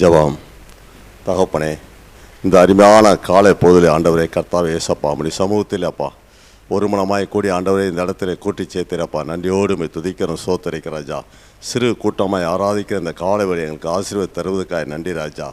ஜெபம். தகப்பனே, இந்த அருமையான காலை பொழுதிலே ஆண்டவரே கர்த்தாவே ஏசப்பா அப்படி சமூகத்தில் அப்பா ஒரு மனமாய் கூடி ஆண்டவரே இந்த இடத்துல கூட்டி சேர்த்திரப்பா நன்றியோடு துதிக்கிறோம் சோத்தரிக்க ராஜா. சிறு கூட்டமாய் ஆராதிக்கிற இந்த காலை வழி எங்களுக்கு ஆசீர்வாதம் தருவதற்காக நன்றி ராஜா.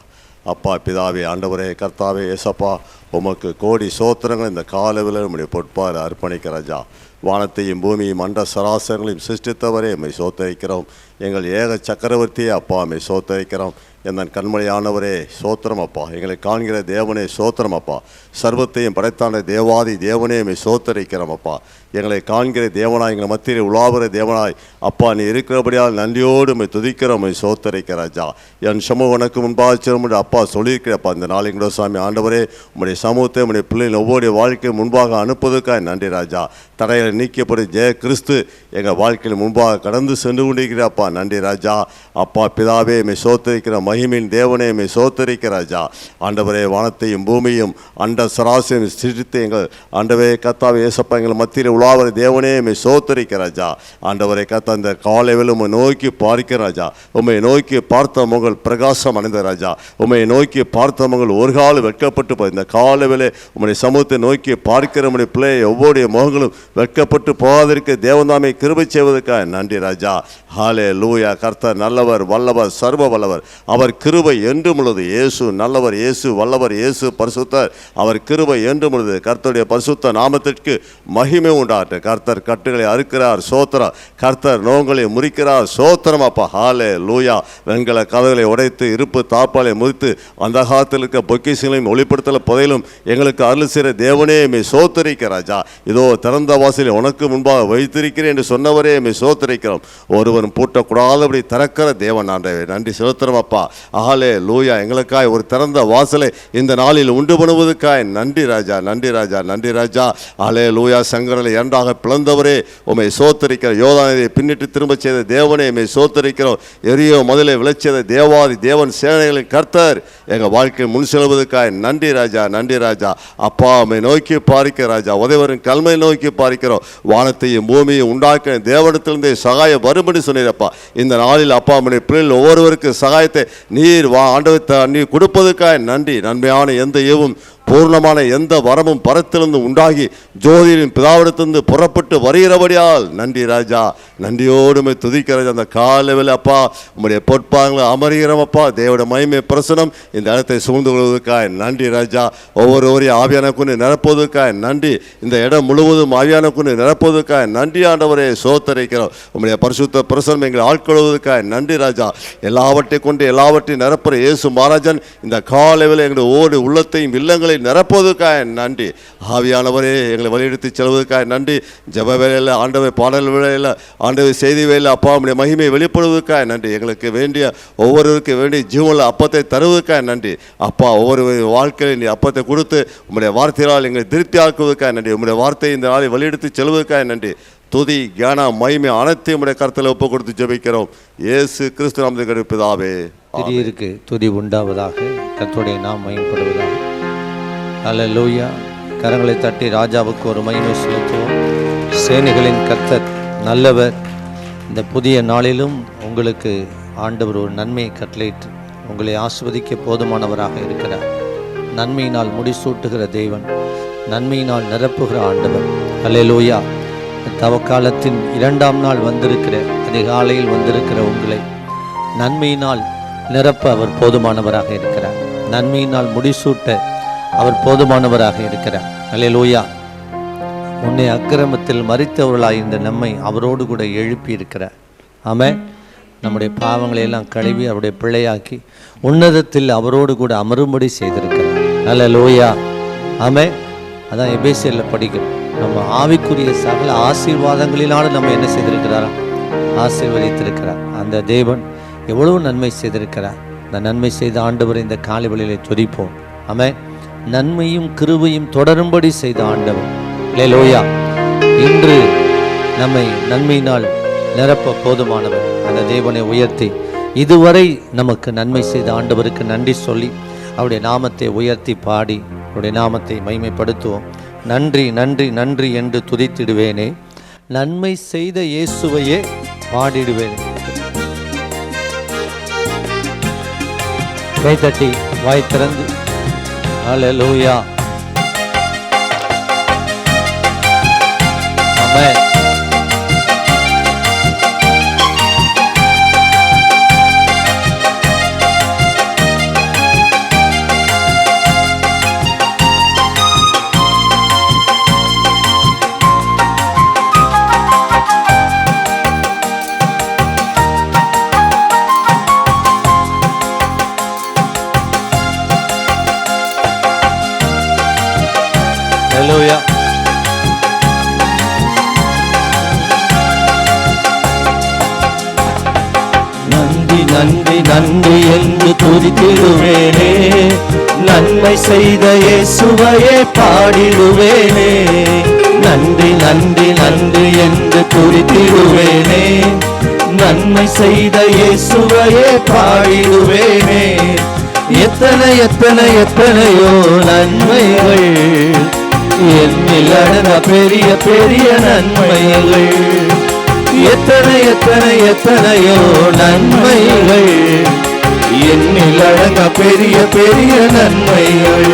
அப்பா பிதாவே ஆண்டவரே கர்த்தாவே ஏசப்பா உமக்கு கோடி சோத்திரங்கள் இந்த காலவில் நம்முடைய பொற்பாறு அர்ப்பணிக்க ராஜா. வானத்தையும் பூமியும் அண்ட சராசரங்களையும் சிருஷ்டித்தவரே நம்மை சோத்தரிக்கிறோம். எங்கள் ஏக சக்கரவர்த்தியே அப்பா நம்மை சோத்தரிக்கிறோம். என் கண்மணியானவரே சோத்திரம் அப்பா. எங்களை காண்கிற தேவனே சோத்திரம் அப்பா. சர்வத்தையும் படைத்தான தேவாதி தேவனே நம்மை சோத்தரிக்கிறோம் அப்பா. எங்களை காண்கிற தேவனாய் எங்களை மத்தியில் உலாவுற தேவனாய் அப்பா நீ இருக்கிறபடியால் நன்றியோடு நம்மை துதிக்கிறோம், நம்மை சோத்தரிக்க ராஜா. என் சமூகம் உனக்கு முன்பாக செல்லும் அப்பா சொல்லியிருக்கிறப்பா. இந்த நாளைங்களோ சாமி ஆண்டவரே உம்முடைய சமூகத்தை உம்முடைய பிள்ளைகள் ஒவ்வொரு வாழ்க்கையை முன்பாக அனுப்புவதற்காக நன்றி ராஜா. தடைகளை நீக்கப்படும் ஜெய கிறிஸ்து எங்கள் வாழ்க்கையில் முன்பாக கடந்து சென்று கொண்டிருக்கிறப்பா நன்றி ராஜா. அப்பா பிதாவே மை சோத்தரிக்கிற மகிமின் தேவனே மை சோத்தரிக்க ராஜா. ஆண்டவரே வானத்தையும் பூமியும் அண்ட சராசரியும் சிரித்து எங்கள் ஆண்டவரே கத்தாவே ஏசப்பா எங்கள் மத்தியில் உலாவர தேவனே மை சோத்தரிக்க ராஜா. ஆண்டவரை கத்தா இந்த காலையில் உம்மை நோக்கி பார்க்க ராஜா. உம்மை நோக்கி பார்த்த மங்கள் பிரகாசம் அடைந்த ராஜா. உம்மை நோக்கி பார்த்த மங்கள் ஒரு காலம் வெட்கப்பட்டு இந்த காலையில் உம்முடைய சமூகத்தை நோக்கி பார்க்கிற நம்முடைய பிள்ளை ஒவ்வொரு முகங்களும் வெட்கப்பட்டு போகாதிருக்க தேவதாமை கிருபை செய்வதற்காக நன்றி ராஜா. ஹாலே லூயா. கர்த்தர் நல்லவர் வல்லவர் சர்வ வல்லவர். அவர் கிருபை என்றும் உள்ளது. இயேசு நல்லவர், இயேசு வல்லவர், இயேசு பரிசுத்தர். அவர் கிருபை என்றும் உள்ளது. கர்த்தருடைய பரிசுத்த நாமத்திற்கு மகிமை உண்டாட்டு. கர்த்தர் கட்டுகளை அறுக்கிறார் சோத்திரா. கர்த்தர் நோங்களை முறிக்கிறார் சோத்திரம் அப்பா. ஹாலே லூயா. வெண்கல கதவுகளை உடைத்து இருப்பு தாப்பாலை முறித்து அந்த காலத்தில் இருக்க பொக்கிஷங்களையும் ஒளிப்படுத்தல புதையிலும் எங்களுக்கு அருள் செய்கிற தேவனே மை சோத்தரிக்க ராஜா. இதோ திறந்த வாசலை உனக்கு முன்பாக வைத்திருக்கிறேன் என்று சொன்னவரே மை சோத்தரிக்கிறோம். ஒருவன் பூட்டக்கூடாதபடி திறக்கிற தேவன் ஆண்டவே நன்றி செலுத்துறோம் அப்பா. ஆலே லூயா. எங்களுக்காய் ஒரு திறந்த வாசலை இந்த நாளில் உண்டு பண்ணுவதற்காய் நன்றி ராஜா, நன்றி ராஜா, நன்றி ராஜா. ஆலே லூயா. சங்கரலை இரண்டாக பிளந்தவரே உம்மை சோத்தரிக்கிற. யோதானை பின்னிட்டு திரும்ப செய்த தேவனே உம்மை சோத்தரிக்கிறோம். எரியோ முதலே விளைச்சத தேவாதி தேவன் சேனைகளின் கர்த்தர் எங்கள் வாழ்க்கையில் முன் செல்வதற்காய் நன்றி ராஜா, நன்றி ராஜா. அப்பா உம்மை நோக்கி பார்க்க ராஜா. உதவரின் கல்மை நோக்கி பார்க்கிறோம். வானத்தையும் பூமியை உண்டாக்க தேவனிடத்திலிருந்தே சகாயம் வரும்படி சொன்னீரப்பா. இந்த நாளில் அப்பா உம்முடைய பிள்ளைகள் ஒவ்வொருவருக்கு சகாயத்தை நீர் ஆண்டவத்தை நீர் கொடுப்பதற்காக நன்றி. நன்மையான எந்த ஏவும் பூர்ணமான எந்த வரமும் பரத்திலிருந்து உண்டாகி ஜோதியின் பிதாவிடத்திலிருந்து புறப்பட்டு வருகிறபடியால் நன்றி ராஜா. நன்றியோடுமை துதிக்கிறது அந்த காலவில் அப்பா உம்முடைய பொற்பாங்களை அமர்கிறோம் அப்பா. தேவட மகிமை பிரசனம் இந்த இடத்தை சூழ்ந்து கொள்வதற்காக நன்றி ராஜா. ஒவ்வொருவரையும் ஆவியான கொண்டு நிரப்புவதற்காக நன்றி. இந்த இடம் முழுவதும் ஆவியான கொண்டு நிரப்புவதற்காக நன்றி ஆண்டவரே சோத்தரிக்கிறோம். உம்முடைய பரிசுத்த பிரசனம் எங்களை ஆட்கொள்வதற்காக நன்றி ராஜா. எல்லாவற்றை கொண்டு எல்லாவற்றையும் நிரப்புற இயேசு மகாராஜன் இந்த காலவில் எங்களுடைய ஒவ்வொரு உள்ளத்தையும் இல்லங்களை நிரப்புவதற்காக நன்றி. ஆவியானவரே எங்களை வழியெடுத்து செல்வதற்காக நன்றி. ஜப வேலையில் ஆண்டவை பாடல் வேலையில் ஆண்டவை செய்தி வேலையில் அப்பா உம்முடைய மகிமையை வெளிப்படுவதற்காக நன்றி. எங்களுக்கு வேண்டிய ஒவ்வொருவருக்கு வேண்டிய ஜீவனில் அப்பத்தை தருவதற்காக நன்றி அப்பா. ஒவ்வொரு வாழ்க்கையில் நீ அப்பத்தை கொடுத்து உம்முடைய வார்த்தையால் எங்களை திருப்தி ஆக்குவதற்காக நன்றி. உம்முடைய வார்த்தையை இந்த நாளை வழியெடுத்து செல்வதற்காக நன்றி. துதி ஞான மகிமை அனைத்தையும் உடைய கருத்தில் ஒப்பு கொடுத்து ஜெபிக்கிறோம் இயேசு கிறிஸ்து நாமத்தில் பிதாவே. திடீருக்கு துதி உண்டாவதாக. கர்த்தருடைய நாம் மகிமைப்படுவதாக. அல்லேலூயா. கரங்களை தட்டி ராஜாவுக்கு ஒரு மகிமை செலுத்துவோம். சேனைகளின் கர்த்தர் நல்லவர். இந்த புதிய நாளிலும் உங்களுக்கு ஆண்டவர் ஒரு நன்மையை கட்டளையிட்டு உங்களை ஆஸ்வதிக்க போதுமானவராக இருக்கிறார். நன்மையினால் முடிசூட்டுகிற தேவன், நன்மையினால் நிரப்புகிற ஆண்டவர். அல்லேலூயா. தவக்காலத்தின் 2ஆம் நாள் வந்திருக்கிற அதிகாலையில் வந்திருக்கிற உங்களை நன்மையினால் நிரப்ப அவர் போதுமானவராக இருக்கிறார். நன்மையினால் முடிசூட்ட அவர் போதுமானவராக இருக்கிறார். அல்லேலூயா. உன்னை அக்கிரமத்தில் மரித்தவர்களாய் இந்த நம்மை அவரோடு கூட எழுப்பி இருக்கிறார். ஆமென். நம்முடைய பாவங்களை எல்லாம் கழுவி அவருடைய பிள்ளையாக்கி உன்னதத்தில் அவரோடு கூட அமரும்படி செய்திருக்கிறார். அல்லேலூயா. ஆமென். அதான் எபேசியர்ல படிக்கிறோம். நம்ம ஆவிக்குரிய சகல ஆசீர்வாதங்களினாலும் நம்ம என்ன செய்திருக்கிறாரா? ஆசீர்வதித்திருக்கிறார். அந்த தேவன் எவ்வளவு நன்மை செய்திருக்கிறார். இந்த நன்மை செய்த ஆண்டவரை இந்த காலை வேளையிலே துதிப்போம். ஆமென். நன்மையும் கிருபையும் தொடரும்படி செய்த ஆண்டவர். அல்லேலூயா. இன்று நம்மை நன்மையினால் நிரப்ப போதுமானவர். அந்த தேவனை உயர்த்தி இதுவரை நமக்கு நன்மை செய்த ஆண்டவருக்கு நன்றி சொல்லி அவருடைய நாமத்தை உயர்த்தி பாடி அவருடைய நாமத்தை மகிமைப்படுத்துவோம். நன்றி நன்றி நன்றி என்று துதித்திடுவேனே, நன்மை செய்த இயேசுவையே பாடிடுவேனே. கைத்தட்டி வாய் திறந்து ஹல்லேலூயா ஆமென். ஹல்லேலூயா. நன்றி நன்றி நன்றி என்று துதித்திடுவேனே, நன்மை செய்த இயேசுவையே பாடிடுவேனே. நன்றி நன்றி நன்றி என்று துதித்திடுவேனே, நன்மை செய்த இயேசுவையே பாடிடுவேனே. எத்தனை எத்தனை எத்தனையோ நன்மைகள் என்னில் அடங்க பெரிய பெரிய நன்மைகள். எத்தனை எத்தனை எத்தனையோ நன்மைகள் என்னில் அடங்க பெரிய பெரிய நன்மைகள்.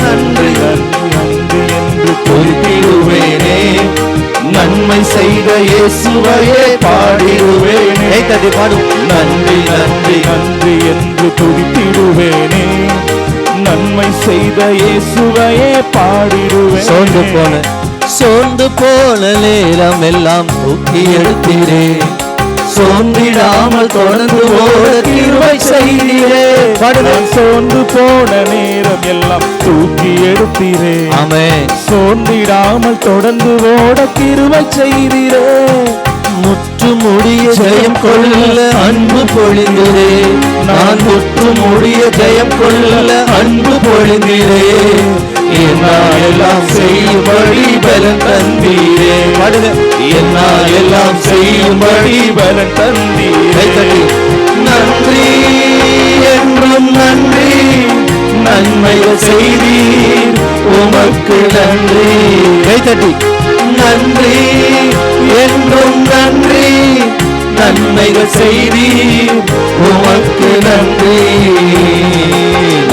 நன்றி நன்றி நன்றி என்று குறிப்பிடுவேனே, நன்மை செய்த இயேசுவையே பாடிடுவேனே. தட்டி பாடும். நன்றி நன்றி நன்றி என்று துதித்திடுவேனே, நன்மை செய்த இயேசுவையே பாடிடுவேன். சோர்ந்து போன நேரம் எல்லாம் தூக்கி எடுத்தீரே, சோர்ந்திடாமல் தொடர்ந்து ஓட கிருபை செய்தீரே. நான் சோர்ந்து போன நேரம் எல்லாம் தூக்கி எடுத்தீரே. ஆமென். சோர்ந்திடாமல் தொடர்ந்து ஓட கிருபை செய்தீரே. முற்று முடிய ஜெயம் கொள்ள அன்பு பொழிந்தீரே, நான் முற்று முடிய ஜெயம் கொள்ள அன்பு பொழிந்தீரே. என்னால் எல்லாம் செய்யும்படி பலன் தந்தீரே. என்னால் எல்லாம் செய்யும்படி பலன் தந்தீரே. நன்றி என்றும் நன்றி, நன்மைகள் செய்தீர் உமக்கு நன்றி. கைத்தட்டி நன்றி என்றும் நன்றி, நன்மைகள் செய்தீர் உமக்கு நன்றி.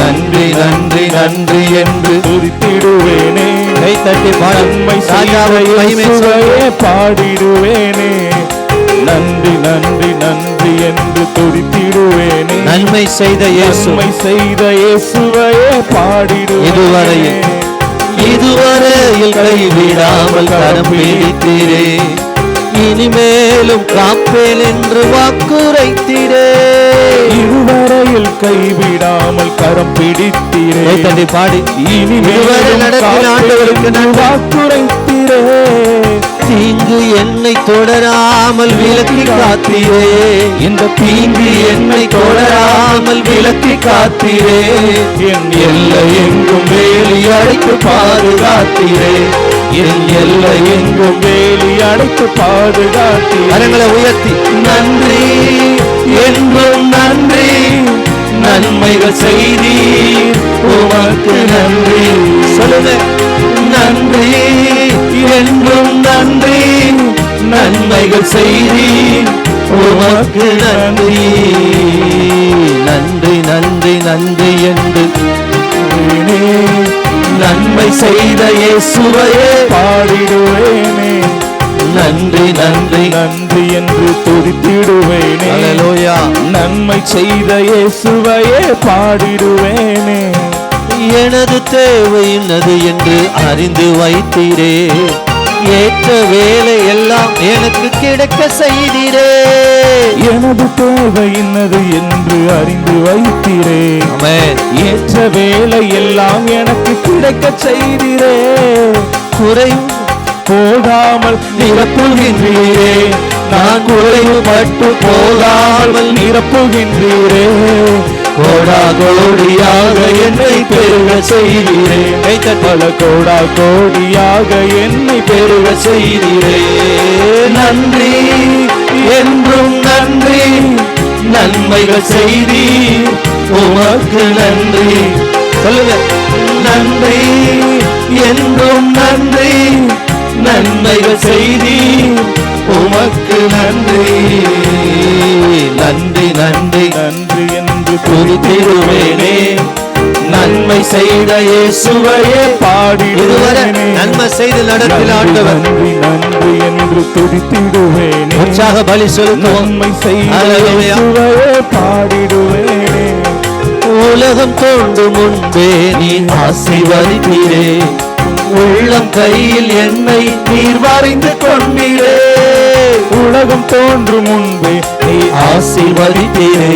நன்றி நன்றி நன்றி என்று துதித்திடுவேனே, கைத்தட்டி நன்மை செய்த இயேசுவையே பாடிடுவேனே. நன்றி நன்றி நன்றி என்று துதித்திடுவேனே, நன்மை செய்த இயேசு, நன்மை செய்த இயேசுவையே பாடிடுவேனே. இதுவரையில் கைவிடாமல் கரம் பிடித்தீரே, இனிமேலும் காப்பேன் என்று வாக்குரைத்தீரே. இதுவரையில் கைவிடாமல் கரம் பிடித்தீரே. தட்டி பாடி. இனிமேலும் ஆண்டவருக்கு வாக்குரைத்தீரே. தீங்கு என்னை தொடராமல் விலக்கி காத்தீரே, இந்த தீங்கு என்னை தொடராமல் விலக்கி காத்தீரே. என் எல்லை எங்கும் வேலி அடைத்து பாதுகாத்தீரே, என் எல்லை எங்கும் வேலி அடைத்து பாதுகாத்தீரே. கரங்களை உயர்த்தி நன்றி என்றும் நன்றி, நன்மைகள் செய்தீர் உமக்கு நன்றி. சொல்லுங்க. நன்றி என்றும் நன்றி, நன்மைகள் செய்தீர் உமக்கு நன்றி. நன்றி நன்றி நன்றி என்று நன்மை செய்த இயேசுவையே பாடிடுவேனே. நன்றி நன்றி நன்றி என்று துதித்திடுவேனே. ஹல்லேலூயா. நன்மை செய்த இயேசுவையே பாடிடுவேனே. எனது தேவை என்னது என்று அறிந்து வைத்தீரே, ஏற்ற வேலை எல்லாம் எனக்கு கிடைக்க செய்தீரே. எனது தேவை என்னது என்று அறிந்து வைத்தீரே. ஆமென். ஏற்ற வேலை எல்லாம் எனக்கு கிடைக்க செய்தீரே. குறை போகாமல் நிரப்புகின்றீரே, நான் குறைவுபட்டு போகாமல் நிரப்புகின்றீரே. கோடா கோடியாக என்னை பெருக செய்தீரே. பல கோடா கோடியாக என்னை பெருக செய்தீரே. நன்றி என்றும் நன்றி, நன்மைகள் செய்தீர் உமக்கு நன்றி. சொல்லுங்க. நன்றி என்றும் நன்றி, நன்மைகள் செய்தீர் உமக்கு நன்றி. நன்றி நன்றி நன்றி என்று துதித்திடுவேனே. நன்மை செய்த இயேசுவையே பாடிடுவேனே. நன்மை செய்து நடத்தின ஆண்டவர். நன்றி நன்றி என்று துதித்திடுவேனே. உற்சாக பலி செலுத்துவோம். நன்மை செய்த இயேசுவையே பாடிடுவேனே. உலகம் தோன்றும் முன்பே நீ ஆசீர்வதித்தீரே. உள்ளம் கையில் என்னை நீர் வரைந்து கொண்டீரே. உலகம் தோன்றும் முன்பே நீ ஆசீர்வதித்தீரே.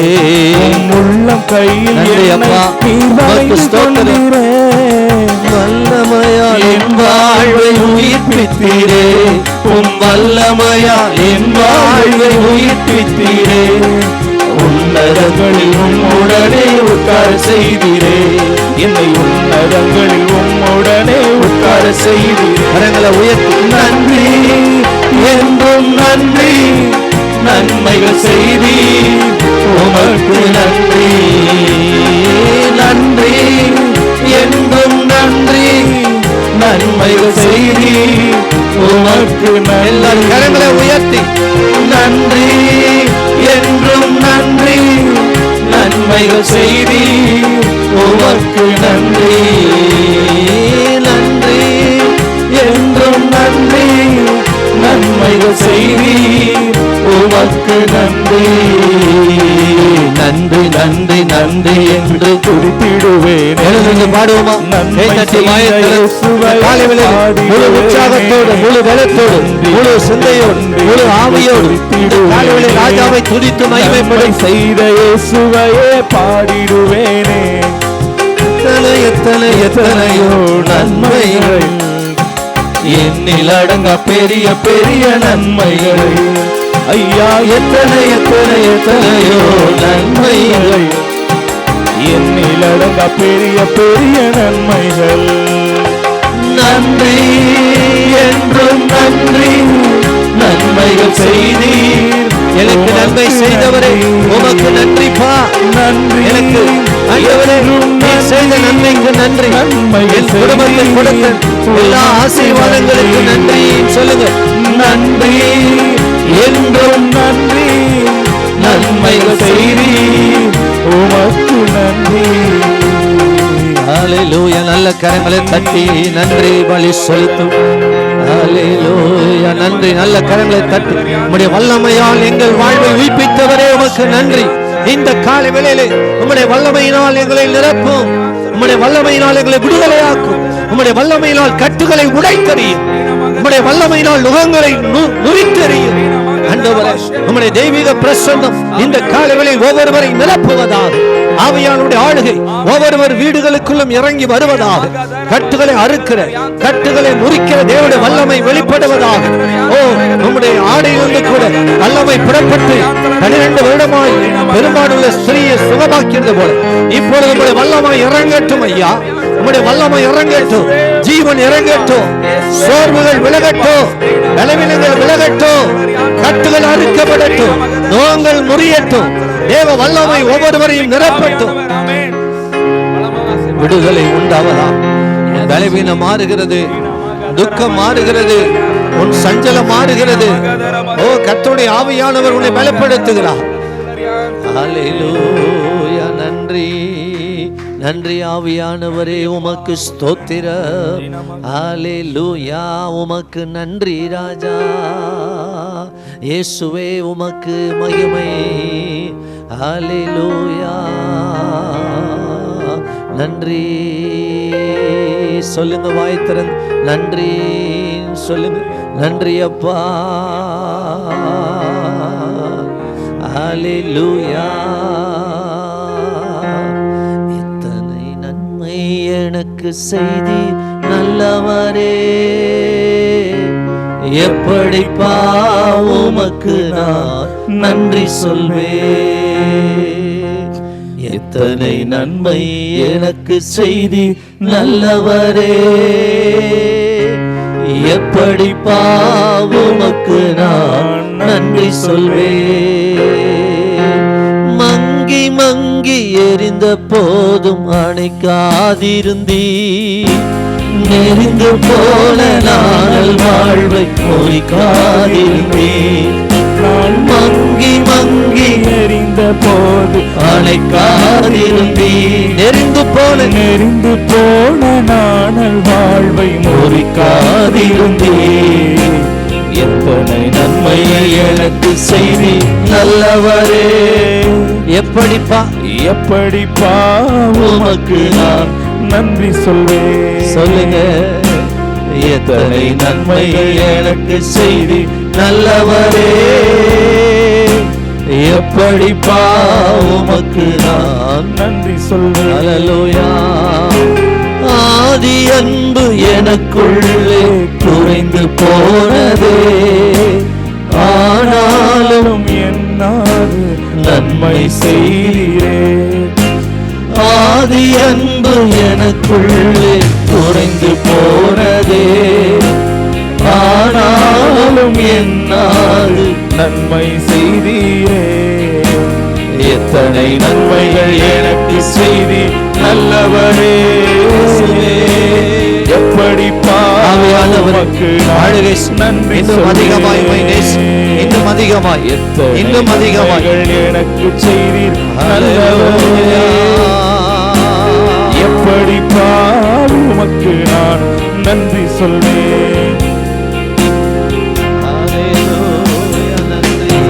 உள்ளம் கையில் நன்றி அப்பா. உமக்கு ஸ்தோத்திரம். வல்லமையால் என் வாழ்வை உயிர்ப்பித்தீரே. உம் வல்லமையால் என் வாழ்வை உயிர்ப்பித்தீரே. உன்னதங்களில் உம்முடனே உட்கார செய்தீரே. என்னை உன்னதங்களில் உம்முடனே உட்கார செய்தீரே. கரங்களை உயர்த்தி நன்றி என்றும் நன்றி. நன்மைகள் செய்தீர் உமக்கு நன்றி. நன்றி என்றும் நன்றி. நன்மைகள் செய்தீர் உமக்கு நன்றி. கரங்களை உயர்த்தி நன்றி என்றும் நன்றி. நன்மைகள் செய்தீர் உமக்கு நன்றி. நன்றி என்றும் நன்றி. நன்மைகள் செய்தீர் உமக்கு நன்றி. நன்றி நன்றி நன்றி என்று துதித்திடுவேனே. எழுந்து பாடுவோமா? நன்மை கைதட்டி செய்த வாயத்திறந்து இயேசுவை காலையிலே முழு உற்சாகத்தோடு, முழு பலத்தோடு, முழு சிந்தையோடு, முழு ஆவியோடு காலையிலே ராஜாவை துதித்து நன்மை மகிமைப்படும். செய்த இயேசுவையே பாடிடுவேனே. எத்தனை எத்தனையோ நன்மைகள், எண்ணில் அடங்க பெரிய பெரிய நன்மைகள். ஐயா எத்தனை எத்தனை எத்தனையோ நன்மைகள், என்னில் அடங்க பெரிய பெரிய நன்மைகள். நன்றி என்றும் நன்றி. நன்மைகள் செய்தீர். எனக்கு நன்மை செய்தவரே உமக்கு நன்றிப்பா. நன்றி எனக்கு ஆண்டவரே நீர் செய்த நன்மைக்கு நன்றி. என் குடும்பத்தை கொடுத்த எல்லா ஆசீர்வாதங்களுக்கு நன்றி சொல்லுங்க. நன்றி என்றும் நன்றி. நன்மைகள் செய்தீர் உமக்கு நன்றி. ஹல்லேலூயா. நல்ல கரங்களை தட்டி நன்றி பலி செலுத்தும். ஹல்லேலூயா. நன்றி. நல்ல கரங்களை தட்டி உம்முடைய வல்லமையால் எங்கள் வாழ்வை உயிர்ப்பித்தவரே உமக்கு நன்றி. இந்த காலை வேளையிலே உம்முடைய வல்லமையினால் எங்களை நிரப்பும். உம்முடைய வல்லமையினால் எங்களை விடுதலையாக்கும். உம்முடைய வல்லமையினால் கட்டுகளை உடைத்தறியும். உம்முடைய வல்லமையினால் நுகங்களை நுரித்தறியும். ஆண்டவரே உம்முடைய தெய்வீக பிரசன்னம் இந்த காலை வேளையில் ஒவ்வொருவரை நிரப்புவதாக. ஆவியானுடைய ஆளுகை ஒவ்வொருவர் வீடுகளுக்குள்ளும் இறங்கி வருவதாக. கட்டுகளை அறுக்கிற, கட்டுகளை முறிக்கிற தேவனுடைய வல்லமை வெளிப்படுவதாக. ஓ நம்முடைய ஆடையிலிருந்து கூட வல்லமை புறப்பட்டு 12 வருடமாய் பெரும்பாலுள்ள ஸ்திரீயை சுகமாக்கியது போல இப்பொழுது நம்முடைய வல்லமை இறங்கட்டும் ஐயா. நம்முடைய வல்லமை இறங்கட்டும். ஜீவன் இறங்கட்டும். சோர்வுகள் விலகட்டும். பலவீனங்கள் விலகட்டும். கட்டுகள் அறுக்கப்படட்டும். நோங்கள் முறியட்டும். தேவ வல்லமை ஒவ்வொருவரையும் நிரப்பட்டும். விடுதலை உண்டாவதா? பலவீனம் மாறுகிறது. துக்கம் மாறுகிறது. உன் சஞ்சலம் மாறுகிறது. ஓ கர்த்தருடைய ஆவியானவர் உன்னை பலப்படுத்துகிறார். ஹல்லேலூயா. நன்றி நன்றி ஆவியானவரே உமக்கு ஸ்தோத்திரம். ஹல்லேலூயா. உமக்கு நன்றி ராஜா. இயேசுவே உமக்கு மகிமை. ஹல்லேலூயா. நன்றி சொல்லுங்க வாய் திறந்து நன்றி சொல்லுங்க. நன்றி அப்பா. ஹல்லேலூயா. இத்தனை நன்மை எனக்கு செய்தி நல்லவரே. எப்படிப்பா உமக்கு நான் நன்றி சொல்வேன். எத்தனை நன்மை எனக்கு செய்தி நல்லவரே. எப்படிப்பா உமக்கு நான் நன்றி சொல்வேன். மங்கி மங்கி எரிந்த போதும் அணைக்காதிருந்தீ. நெருங்கு போல நாள் வாழ்வை பொறிக்காதிருந்தீ. நான் மங்கி மங்கி எரிந்த போது அணைக்காதிருந்தீர். நெறிந்து போன நாணல் வாழ்வை முறிக்காதிருந்தீர். எத்தனை நன்மையை எனக்கு செய்தி நல்லவரே. எப்படிப்பா உமக்கு நான் நன்றி சொல்வேன். சொல்லுங்க. எத்தனை நன்மைகள் எனக்கு செய்தி நல்லவரே. எப்படிப்பா உமக்கு நான் நன்றி சொல்வேன். அல்லேலூயா. ஆதி அன்பு எனக்குள்ளே குறைந்து போனதே, ஆனாலும் என்னாது நன்மை செய்தீரே. ஆதி அன்பு எனக்குள்ளே குறைந்து போனதே, ஆனாலும் என்னாது நன்மை செய்தீரே. எத்தனை நன்மைகள் எனக்கு செய்தி நல்லவரே. எப்படி ஆவியானவருக்கு ஆளுகை நன்றி இன்னும் அதிகமாய் இன்னும் அதிகமாய் இன்னும் அதிகமாய் எனக்கு செய்தீர் நல்லவரே. எப்படி உமக்கு நான் நன்றி சொல்வேன். ஹல்லேலூயா. நன்றி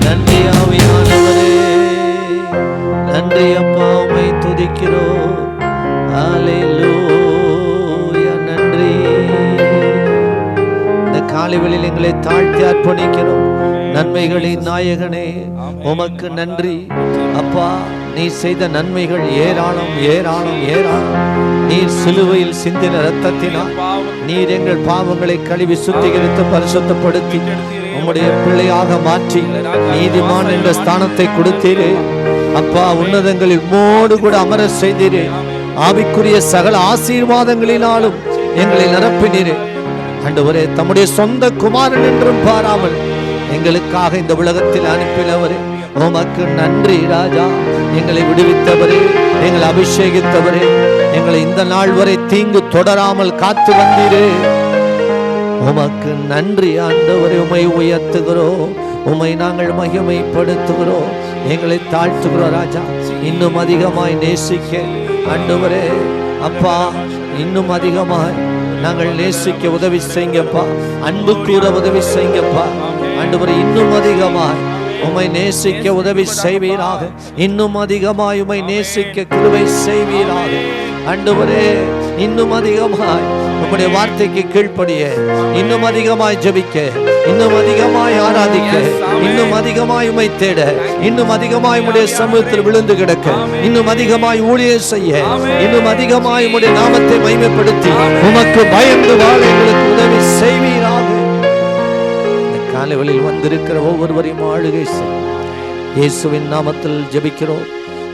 நன்றி ஆவியானவரே. நன்றி அப்பா, உம்மை துதிக்கிறோம். ஹல்லேலூயா. நன்றி. இந்த காலைவெளியில் எங்களை தாழ்த்தி அர்ப்பணிக்கிறோம். நன்மைகளின் நாயகனே, உமக்கு நன்றி அப்பா. நீ செய்த நன்மைகள் ஏராளம் ஏராளம் ஏராளம். நீர் சிலுவையில் சிந்தின இரத்தத்தினால் நீர் எங்கள் பாவங்களை கழுவி சுத்திகரித்து பரிசுத்தப்படுத்தி உம்முடைய பிள்ளையாக மாற்றி நீதிமான் என்ற ஸ்தானத்தை கொடுத்தீரே அப்பா. உன்னதங்களில் மோடு கூட அமர செய்தீரே. ஆவிக்குரிய சகல ஆசீர்வாதங்களினாலும் எங்களை நிரப்பினீரே ஆண்டவரே. தம்முடைய சொந்த குமாரன் என்றும் பாராமல் எங்களுக்காக இந்த உலகத்தில் அனுப்பினவரே, உமக்கு நன்றி ராஜா. எங்களை விடுவித்தவரே, எங்களை அபிஷேகித்தவரே, எங்களை இந்த நாள் வரை தீங்கு தொடராமல் காத்து வந்தீரே, உமக்கு நன்றி ஆண்டவரே. உம்மை உயர்த்துகிறோம், உம்மை நாங்கள் மகிமைப்படுத்துகிறோம், எங்களை தாழ்த்துகிறோம் ராஜா. இன்னும் அதிகமாய் நேசிக்க ஆண்டவரே அப்பா, இன்னும் அதிகமாய் நாங்கள் நேசிக்க உதவி செய்யுங்கப்பா. அன்பு கூற உதவி செய்யுங்கப்பா ஆண்டவரே. இன்னும் அதிகமாய் உம்மை நேசிக்க உதவி செய்வீராக. இன்னும் அதிகமாய் உம்மை நேசிக்க கிருபை செய்வீராக ஆண்டவரே. இன்னும் அதிகமாய் உம்முடைய வார்த்தைக்கு கீழ்ப்படிய, இன்னும் அதிகமாய் ஜெபிக்க, இன்னும் அதிகமாய் ஆராதிக்க, இன்னும் அதிகமாய் உம்மை தேட, இன்னும் அதிகமாய் உம்முடைய சமூகத்தில் விழுந்து கிடக்க, இன்னும் அதிகமாய் ஊழியம் செய்ய, இன்னும் அதிகமாய் உம்முடைய நாமத்தை மகிமைப்படுத்தி உமக்கு பயந்து வாழ எங்களுக்கு உதவி செய்வீராக. காலைவெளியில் வந்திருக்கிற ஒவ்வொருவரையும் ஆளுகை இயேசுவின் நாமத்தில் ஜெபிக்கிறோம்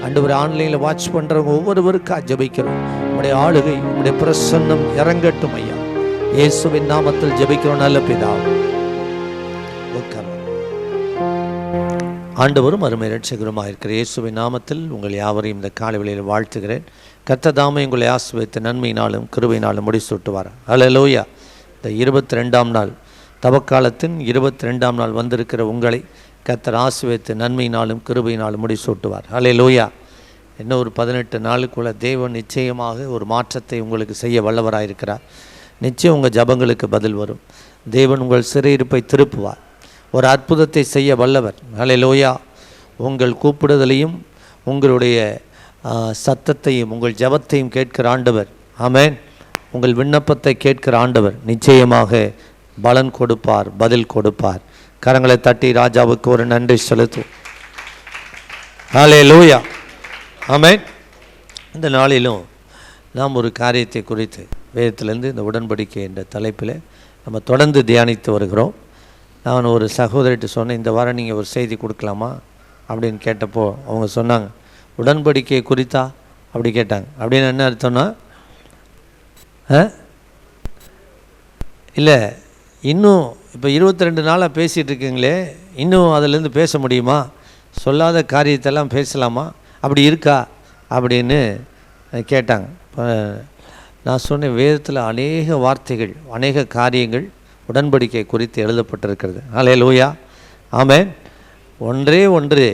ஆண்டவரே. ஆன்லைனில் வாட்ச் பண்றவங்க ஒவ்வொருவருக்கா ஜெபிக்கிறோம். உம்முடைய ஆளுகை, உம்முடைய பிரசன்னம் இறங்கட்டும் ஐயா. இயேசுவின் நாமத்தில் ஜெபிக்கிறோம் நல்ல பிதாவே. ஆண்டவரும் அருமை இரட்சகருமாக இருக்கிற இயேசுவின் நாமத்தில் உங்கள் யாவரையும் இந்த காலைவெளியில் வாழ்த்துகிறேன். கர்த்தர் தாமே உங்களை ஆசீர்வதித்து நன்மையினாலும் கிருபையினாலும் முடிசூட்டுவார். அல்லேலூயா. இந்த 22ஆம் நாள், தவக்காலத்தின் 22ஆம் நாள் வந்திருக்கிற உங்களை கர்த்தர் ஆசீர்வதித்து நன்மையினாலும் கிருபையினாலும் முடிசூட்டுவார். அல்லேலூயா. இன்னும் ஒரு 18 நாளுக்குள்ள தேவன் நிச்சயமாக ஒரு மாற்றத்தை உங்களுக்கு செய்ய வல்லவராயிருக்கிறார். நிச்சயம் உங்கள் ஜபங்களுக்கு பதில் வரும். தேவன் உங்கள் சிறையிருப்பை திருப்புவார். ஒரு அற்புதத்தை செய்ய வல்லவர். அல்லேலூயா. உங்கள் கூப்பிடுதலையும் உங்களுடைய சத்தத்தையும் உங்கள் ஜபத்தையும் கேட்கிற ஆண்டவர். ஆமென். உங்கள் விண்ணப்பத்தை கேட்கிற ஆண்டவர் நிச்சயமாக பலன் கொடுப்பார், பதில் கொடுப்பார். கரங்களை தட்டி ராஜாவுக்கு ஒரு நன்றி செலுத்துவோம். அல்லேலூயா. ஆமென். இந்த நாளிலும் நாம் ஒரு காரியத்தை குறித்து வேதத்திலிருந்து இந்த உடன்படிக்கை என்ற தலைப்பில் நம்ம தொடர்ந்து தியானித்து வருகிறோம். நான் ஒரு சகோதரிட்டு சொன்னேன், இந்த வாரம் நீங்கள் ஒரு செய்தி கொடுக்கலாமா அப்படின்னு கேட்டப்போ அவங்க சொன்னாங்க, உடன்படிக்கை குறித்தா அப்படி கேட்டாங்க. அப்படின்னு என்ன அர்த்தம்னா, இல்லை இன்னும் இப்போ 22 நாளாக பேசிகிட்டு இருக்கீங்களே, இன்னும் அதிலேருந்து பேச முடியுமா? சொல்லாத காரியத்தெல்லாம் பேசலாமா? அப்படி இருக்கா அப்படின்னு கேட்டாங்க. இப்போ நான் சொன்னேன், வேதத்தில் அநேக வார்த்தைகள், அநேக காரியங்கள் உடன்படிக்கை குறித்து எழுதப்பட்டிருக்கிறது. அல்லேலூயா, ஆமென். ஒன்றே ஒன்று,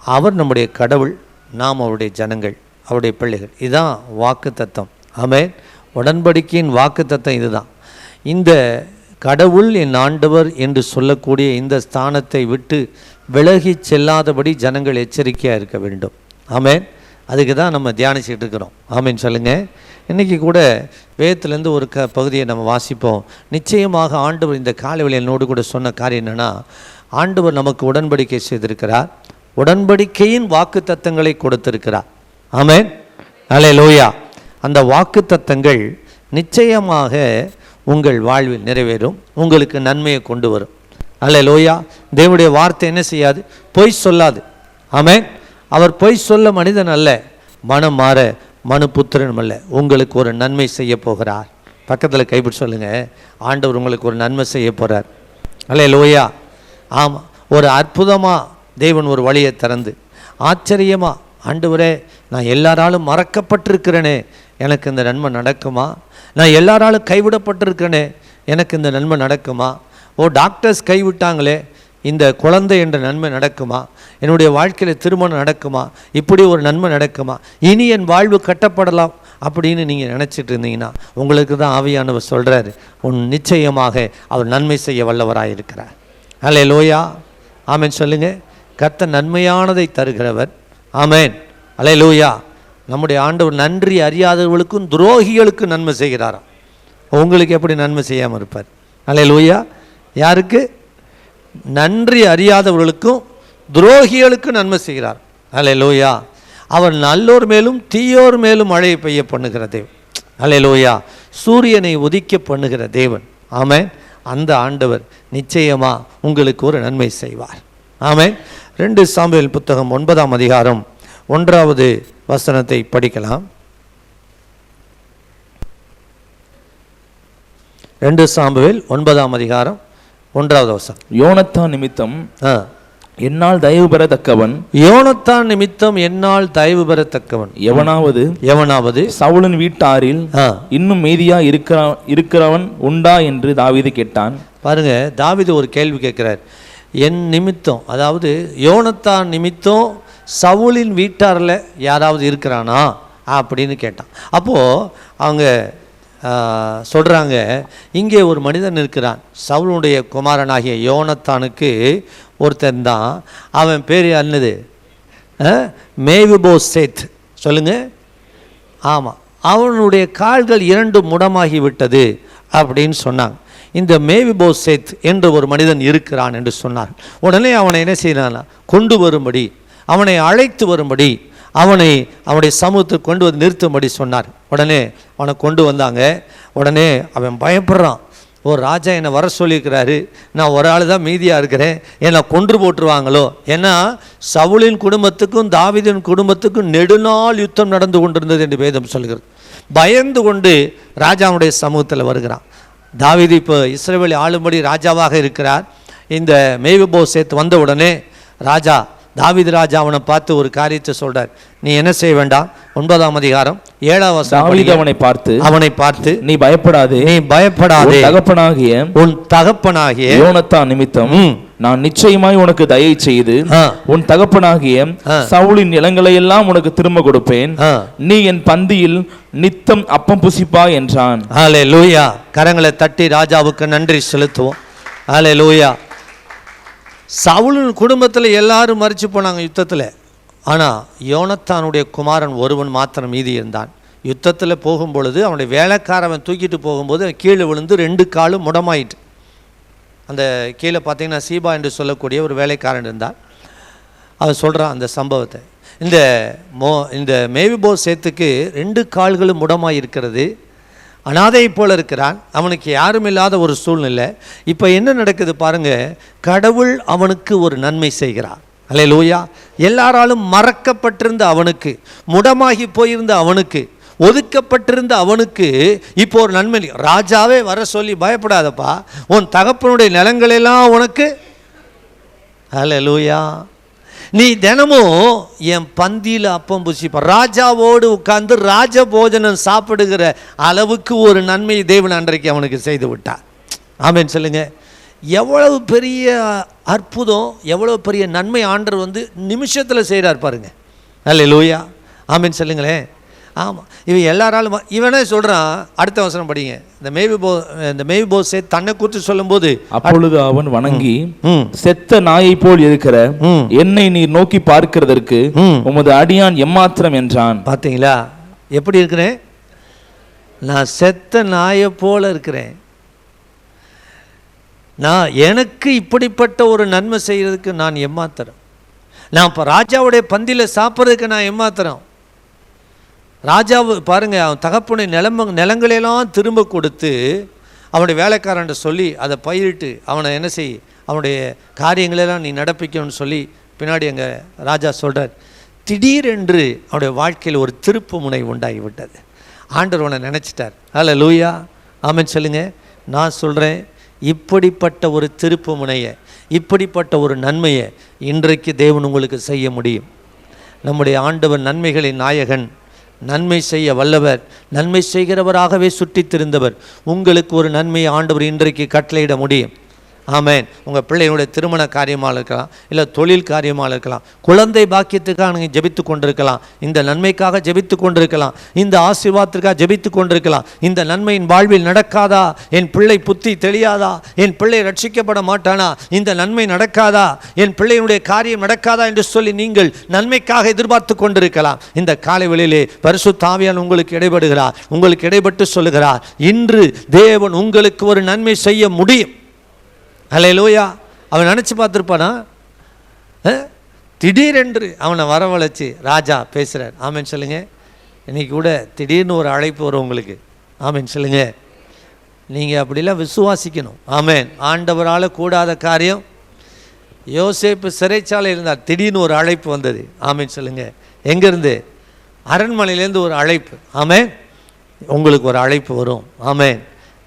அவர் நம்முடைய கடவுள், நாம் அவருடைய ஜனங்கள், அவருடைய பிள்ளைகள். இதுதான் வாக்கு தத்தம். ஆமென். உடன்படிக்கையின் வாக்கு தத்தம் இதுதான். இந்த கடவுள் என் ஆண்டவர் என்று சொல்லக்கூடிய இந்த ஸ்தானத்தை விட்டு விலகி செல்லாதபடி ஜனங்கள் எச்சரிக்கையாக இருக்க வேண்டும். ஆமென். அதுக்கு தான் நம்ம தியானிச்சுட்டு இருக்கிறோம். ஆமென் சொல்லுங்கள். இன்றைக்கி கூட வேதத்துலேருந்து ஒரு பகுதியை நம்ம வாசிப்போம். நிச்சயமாக ஆண்டவர் இந்த காலையில் என்னோடு கூட சொன்ன காரியம் என்னென்னா, ஆண்டவர் நமக்கு உடன்படிக்கை செய்திருக்கிறார், உடன்படிக்கையின் வாக்கு தத்தங்களை கொடுத்திருக்கிறார். ஆமென், அல்லேலூயா. அந்த வாக்கு தத்தங்கள் நிச்சயமாக உங்கள் வாழ்வில் நிறைவேறும், உங்களுக்கு நன்மையை கொண்டு வரும். அல்லேலூயா. தேவனுடைய வார்த்தை என்ன செய்யாது? பொய் சொல்லாது. ஆமென். அவர் பொய் சொல்ல மனிதன் அல்ல, மனம் மாற மனுபுத்திரனும் அல்ல. உங்களுக்கு ஒரு நன்மை செய்ய போகிறார். பக்கத்தில் கைப்பிடி சொல்லுங்க, ஆண்டவர் உங்களுக்கு ஒரு நன்மை செய்ய போகிறார். அல்லேலூயா. ஆமாம், ஒரு அற்புதமாக தேவன் ஒரு வழியை திறந்து ஆச்சரியமாக, ஆண்டவரே நான் எல்லாராலும் மறக்கப்பட்டிருக்கிறேனே, எனக்கு இந்த நன்மை நடக்குமா? நான் எல்லாராலும் கைவிடப்பட்டிருக்கிறேனே, எனக்கு இந்த நன்மை நடக்குமா? ஓ, டாக்டர்ஸ் கைவிட்டாங்களே, இந்த குழந்தை என்ற நன்மை நடக்குமா? என்னுடைய வாழ்க்கையில் திருமணம் நடக்குமா? இப்படி ஒரு நன்மை நடக்குமா? இனி என் வாழ்வு கட்டப்படலாம் அப்படின்னு நீங்கள் நினச்சிட்டு இருந்தீங்கன்னா, உங்களுக்கு தான் ஆவியானவர் சொல்கிறார், நிச்சயமாக அவர் நன்மை செய்ய வல்லவராக இருக்கிறார். அல்லேலூயா, ஆமென் சொல்லுங்கள். கர்த்தர் நன்மையானதை தருகிறவர். ஆமென், அல்லேலூயா. நம்முடைய ஆண்டவர் நன்றி அறியாதவர்களுக்கும் துரோகிகளுக்கும் நன்மை செய்கிறாராம். உங்களுக்கு எப்படி நன்மை செய்யாமல் இருப்பார்? அல்லேலூயா. யாருக்கு? நன்றி அறியாதவர்களுக்கும் துரோகிகளுக்கும் நன்மை செய்கிறார். அல்லேலூயா. அவர் நல்லோர் மேலும் தீயோர் மேலும் மழை பெய்ய பண்ணுகிற தேவன். அல்லேலூயா. சூரியனை உதிக்க பண்ணுகிற தேவன். ஆமென். அந்த ஆண்டவர் நிச்சயமாக உங்களுக்கு ஒரு நன்மை செய்வார். ஆமென். 2 சாமுவேல் புத்தகம் 9ஆம் அதிகாரம் 1வது வசனத்தை படிக்கலாம். 2 சாமுவேல் 9ஆம் அதிகாரம் 1வது வசனம். யோனத்தான் நிமித்தம் என்னால் தயவு பெறத்தக்கவன், யோனத்தான் நிமித்தம் என்னால் தயவு பெறத்தக்கவன் எவனாவது சவுலின் வீட்டாரில் இன்னும் மீதியா இருக்கிறவன் உண்டா என்று தாவீது கேட்டான். பாருங்க, தாவீது ஒரு கேள்வி கேட்கிறார். என் நிமித்தம், அதாவது யோனத்தான் நிமித்தம் சவுலின் வீட்டாரில் யாராவது இருக்கிறானா அப்படின்னு கேட்டான். அப்போது அவங்க சொல்கிறாங்க, இங்கே ஒரு மனிதன் இருக்கிறான், சவுலுடைய குமாரனாகிய யோனத்தானுக்கு ஒருத்தன் தான், அவன் பேர் என்னது? மேவிபோசேத். சொல்லுங்க. ஆமாம், அவனுடைய கால்கள் 2 முடமாகி விட்டது அப்படின்னு சொன்னாங்க. இந்த மேவிபோசேத் என்ற ஒரு மனிதன் இருக்கிறான் என்று சொன்னார். உடனே அவனை என்ன செய்யறான்? கொண்டு வரும்படி, அவனை அழைத்து வரும்படி, அவனுடைய சமூகத்துக்கு கொண்டு வந்து நிறுத்தும்படி சொன்னார். உடனே அவனை கொண்டு வந்தாங்க. உடனே அவன் பயப்படுறான். ஓ, ராஜா என்னை வர சொல்லியிருக்கிறாரு, நான் ஒரு ஆள் தான் மீதியாக இருக்கிறேன், என்னை கொன்று போட்டுருவாங்களோ. ஏன்னா சவுலின் குடும்பத்துக்கும் தாவீதின் குடும்பத்துக்கும் நெடுநாள் யுத்தம் நடந்து கொண்டிருந்தது என்று வேதம் சொல்கிறது. பயந்து கொண்டு ராஜாவுடைய சமூகத்தில் வருகிறான். தாவீது இப்போ இஸ்ரவேலை ஆளும்படி ராஜாவாக இருக்கிறார். இந்த மேவிபோசேத் வந்த உடனே தாவீது ராஜா அவனை பார்த்து ஒரு காரியத்தை சொல்றார். நீ என்ன செய்ய வேண்டாம்? 9ஆம் அதிகாரம் 7ஆம் வசனம். அவனை பார்த்து நீ பயப்படாதே, உன் தகப்பனாகிய யோனத்தான் நிமித்தம் நான் நிச்சயமாய் உனக்கு தயை செய்து உன் தகப்பனாகிய சவுலின் நிலங்களை எல்லாம் உனக்கு திரும்ப கொடுப்பேன், நீ என் பந்தியில் நித்தம் அப்பம் புசிப்பா என்றான். அல்லேலூயா. கரங்களை தட்டி ராஜாவுக்கு நன்றி செலுத்துவோம். அல்லேலூயா. சவுலின் குடும்பத்தில் எல்லாரும் மரிச்சு போனாங்க யுத்தத்தில். ஆனால் யோனத்தானுடைய குமாரன் ஒருவன் மாத்திரம் மீதி இருந்தான். யுத்தத்தில் போகும்பொழுது அவனுடைய வேலைக்காரவன் தூக்கிட்டு போகும்போது கீழே விழுந்து 2 காலும் முடமாயிட்டு. அந்த கீழே பார்த்தீங்கன்னா சீபா என்று சொல்லக்கூடிய ஒரு வேலைக்காரன் இருந்தால் அவன் சொல்கிறான் அந்த சம்பவத்தை. இந்த மேவிபோசேத்துக்கு 2 கால்களும் முடமாய் இருக்கிறது, அனாதை போல இருக்கிறான், அவனுக்கு யாரும் இல்லாத ஒரு சூழ்நிலை. இப்போ என்ன நடக்குது பாருங்க, கடவுள் அவனுக்கு ஒரு நன்மை செய்கிறார். அல்லேலூயா. எல்லாராலும் மறக்கப்பட்டிருந்த அவனுக்கு, முடமாகி போயிருந்த அவனுக்கு, ஒதுக்கப்பட்டிருந்த அவனுக்கு இப்போ ஒரு நன்மை. ராஜாவே வர சொல்லி, பயப்படாதப்பா, உன் தகப்பனுடைய நிலங்களெல்லாம் உனக்கு. அல்லேலூயா. நீ தினமும் என் பந்தியில் அப்பம் புசிப்ப. ராஜாவோடு உட்கார்ந்து ராஜ போஜனம் சாப்பிடுகிற அளவுக்கு ஒரு நன்மை தேவன் அன்றைக்கு அவனுக்கு செய்து விட்டார். ஆமென் சொல்லுங்க. எவ்வளவு பெரிய அற்புதம், எவ்வளவு பெரிய நன்மை ஆண்டவர் வந்து நிமிஷத்தில் செய்கிறார் பாருங்க. அல்லேலூயா, ஆமென் சொல்லுங்களேன். ஆமாம், இவன் எல்லாராலும் இவனே சொல்கிறான். அடுத்த வசனம் படிங்க. இந்த மேவிபோசேத் தன்னை குறித்து சொல்லும்போது, அப்பொழுது அவன் வணங்கி, செத்த நாயை போல் இருக்கிற என்னை நீர் நோக்கி பார்க்கிறதற்கு உமது அடியான் எம்மாத்திரம் என்றான். பார்த்தீங்களா எப்படி இருக்கிறேன்? நான் செத்த நாயை போல இருக்கிறேன். நான் எனக்கு இப்படிப்பட்ட ஒரு நன்மை செய்கிறதுக்கு நான் எம்மாத்திரம். நான் இப்போ ராஜாவுடைய பந்தியில் சாப்பிட்றதுக்கு நான் எம்மாத்திரம். ராஜாவு பாருங்க, அவன் தகப்பனை நிலங்களெல்லாம் திரும்ப கொடுத்து அவனுடைய வேலைக்காரன்ட்ட சொல்லி அதை பயிரிட்டு அவனை என்ன செய், அவனுடைய காரியங்களெல்லாம் நீ நடப்பிக்கணும்னு சொல்லி பின்னாடி எங்கள் ராஜா சொல்கிறார். திடீரென்று அவனுடைய வாழ்க்கையில் ஒரு திருப்பு முனை உண்டாகிவிட்டது. ஆண்டவர் அவனை நினச்சிட்டார். அல்லேலூயா, ஆமென் சொல்லுங்க. நான் சொல்கிறேன், இப்படிப்பட்ட ஒரு திருப்பு முனையை, இப்படிப்பட்ட ஒரு நன்மையை இன்றைக்கு தேவன் உங்களுக்கு செய்ய முடியும். நம்முடைய ஆண்டவர் நன்மைகளின் நாயகன், நன்மை செய்ய வல்லவர், நன்மை செய்கிறவராகவே சுற்றித் திரிந்தவர். உங்களுக்கு ஒரு நன்மையை ஆண்டவர் இன்றைக்கு கட்டளையிட முடியும். ஆமென். உங்கள் பிள்ளைகளுடைய திருமண காரியமாக இருக்கலாம், இல்லை தொழில் காரியமாக இருக்கலாம், குழந்தை பாக்கியத்துக்காக நீங்கள் ஜெபித்து கொண்டிருக்கலாம், இந்த நன்மைக்காக ஜெபித்து கொண்டிருக்கலாம், இந்த ஆசீர்வாதத்திற்காக ஜெபித்து கொண்டிருக்கலாம். இந்த நன்மையின் வாழ்வில் நடக்காதா? என் பிள்ளை புத்தி தெளியாதா? என் பிள்ளை ரட்சிக்கப்பட மாட்டானா? இந்த நன்மை நடக்காதா? என் பிள்ளையினுடைய காரியம் நடக்காதா என்று சொல்லி நீங்கள் நன்மைக்காக எதிர்பார்த்து கொண்டிருக்கலாம். இந்த காலை வேளையிலே பரிசுத்த ஆவியானவர் உங்களுக்கு இடைபடுகிறார், உங்களுக்கு இடைப்பட்டு சொல்லுகிறார், இன்று தேவன் உங்களுக்கு ஒரு நன்மை செய்ய முடியும். அல்லேலூயா. அவன் நினச்சி பார்த்துருப்பானா? திடீரென்று அவனை வரவழைச்சி ராஜா பேசுகிறார். ஆமென் சொல்லுங்க. இன்னைக்கு கூட திடீர்னு ஒரு அழைப்பு வரும் உங்களுக்கு. ஆமென் சொல்லுங்க. நீங்கள் அப்படிலாம் விசுவாசிக்கணும். ஆமென். ஆண்டவரால் கூடாத காரியம். யோசேப்பு சிறைச்சாலையில் இருந்தார், திடீர்னு ஒரு அழைப்பு வந்தது. ஆமென் சொல்லுங்க. எங்கேருந்து? அரண்மனையிலேருந்து ஒரு அழைப்பு. ஆமென். உங்களுக்கு ஒரு அழைப்பு வரும். ஆமென்.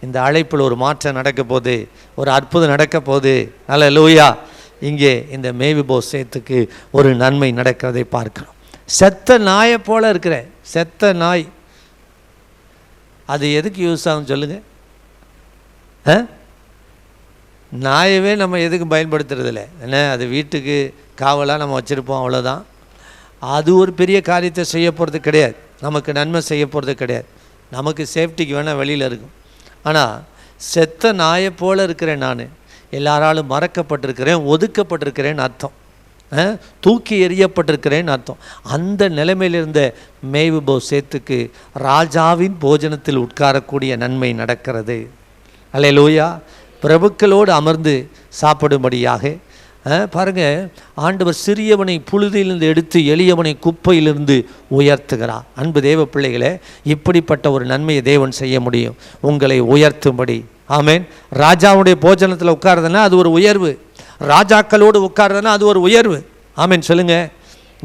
இந்த அழைப்பில் ஒரு மாற்றம் நடக்க போகுது, ஒரு அற்புதம் நடக்க போகுது. அல்லேலூயா. இங்கே இந்த மேவிபோசேத்துக்கு ஒரு நன்மை நடக்கிறதை பார்க்கிறோம். செத்த நாயை போல இருக்கிற செத்த நாய், அது எதுக்கு யூஸ் ஆகும் சொல்லுங்க? நாயவே நம்ம எதுக்கு பயன்படுத்துறதில்ல என்ன? அது வீட்டுக்கு காவலாக நம்ம வச்சுருப்போம், அவ்வளோதான். அது ஒரு பெரிய காரியத்தை செய்ய போகிறது கிடையாது, நமக்கு நன்மை செய்ய போகிறது கிடையாது. நமக்கு சேஃப்டிக்கு வேணால் வெளியில் இருக்கும். ஆனால் செத்த நாயை போல் இருக்கிறேன் நான், எல்லாராலும் மறக்கப்பட்டிருக்கிறேன், ஒதுக்கப்பட்டிருக்கிறேன்னு அர்த்தம், தூக்கி எறியப்பட்டிருக்கிறேன்னு அர்த்தம். அந்த நிலைமையில் இருந்த மேவிபோசேத்துக்கு ராஜாவின் போஜனத்தில் உட்காரக்கூடிய நன்மை நடக்கிறது. அல்லேலூயா. பிரபுக்களோடு அமர்ந்து சாப்பிடும்படியாக பாருங்கள், ஆண்டவர் சிறியவனை புழுதியிலிருந்து எடுத்து எளியவனை குப்பையிலிருந்து உயர்த்துகிறார். அன்பு தேவ பிள்ளைகளே, இப்படிப்பட்ட ஒரு நன்மையை தேவன் செய்ய முடியும், உங்களை உயர்த்தும்படி. ஆமென். ராஜாவுடைய போஜனத்தில் உட்கார்றதுன்னா அது ஒரு உயர்வு, ராஜாக்களோடு உட்கார்றதுன்னா அது ஒரு உயர்வு. ஆமென் சொல்லுங்கள்.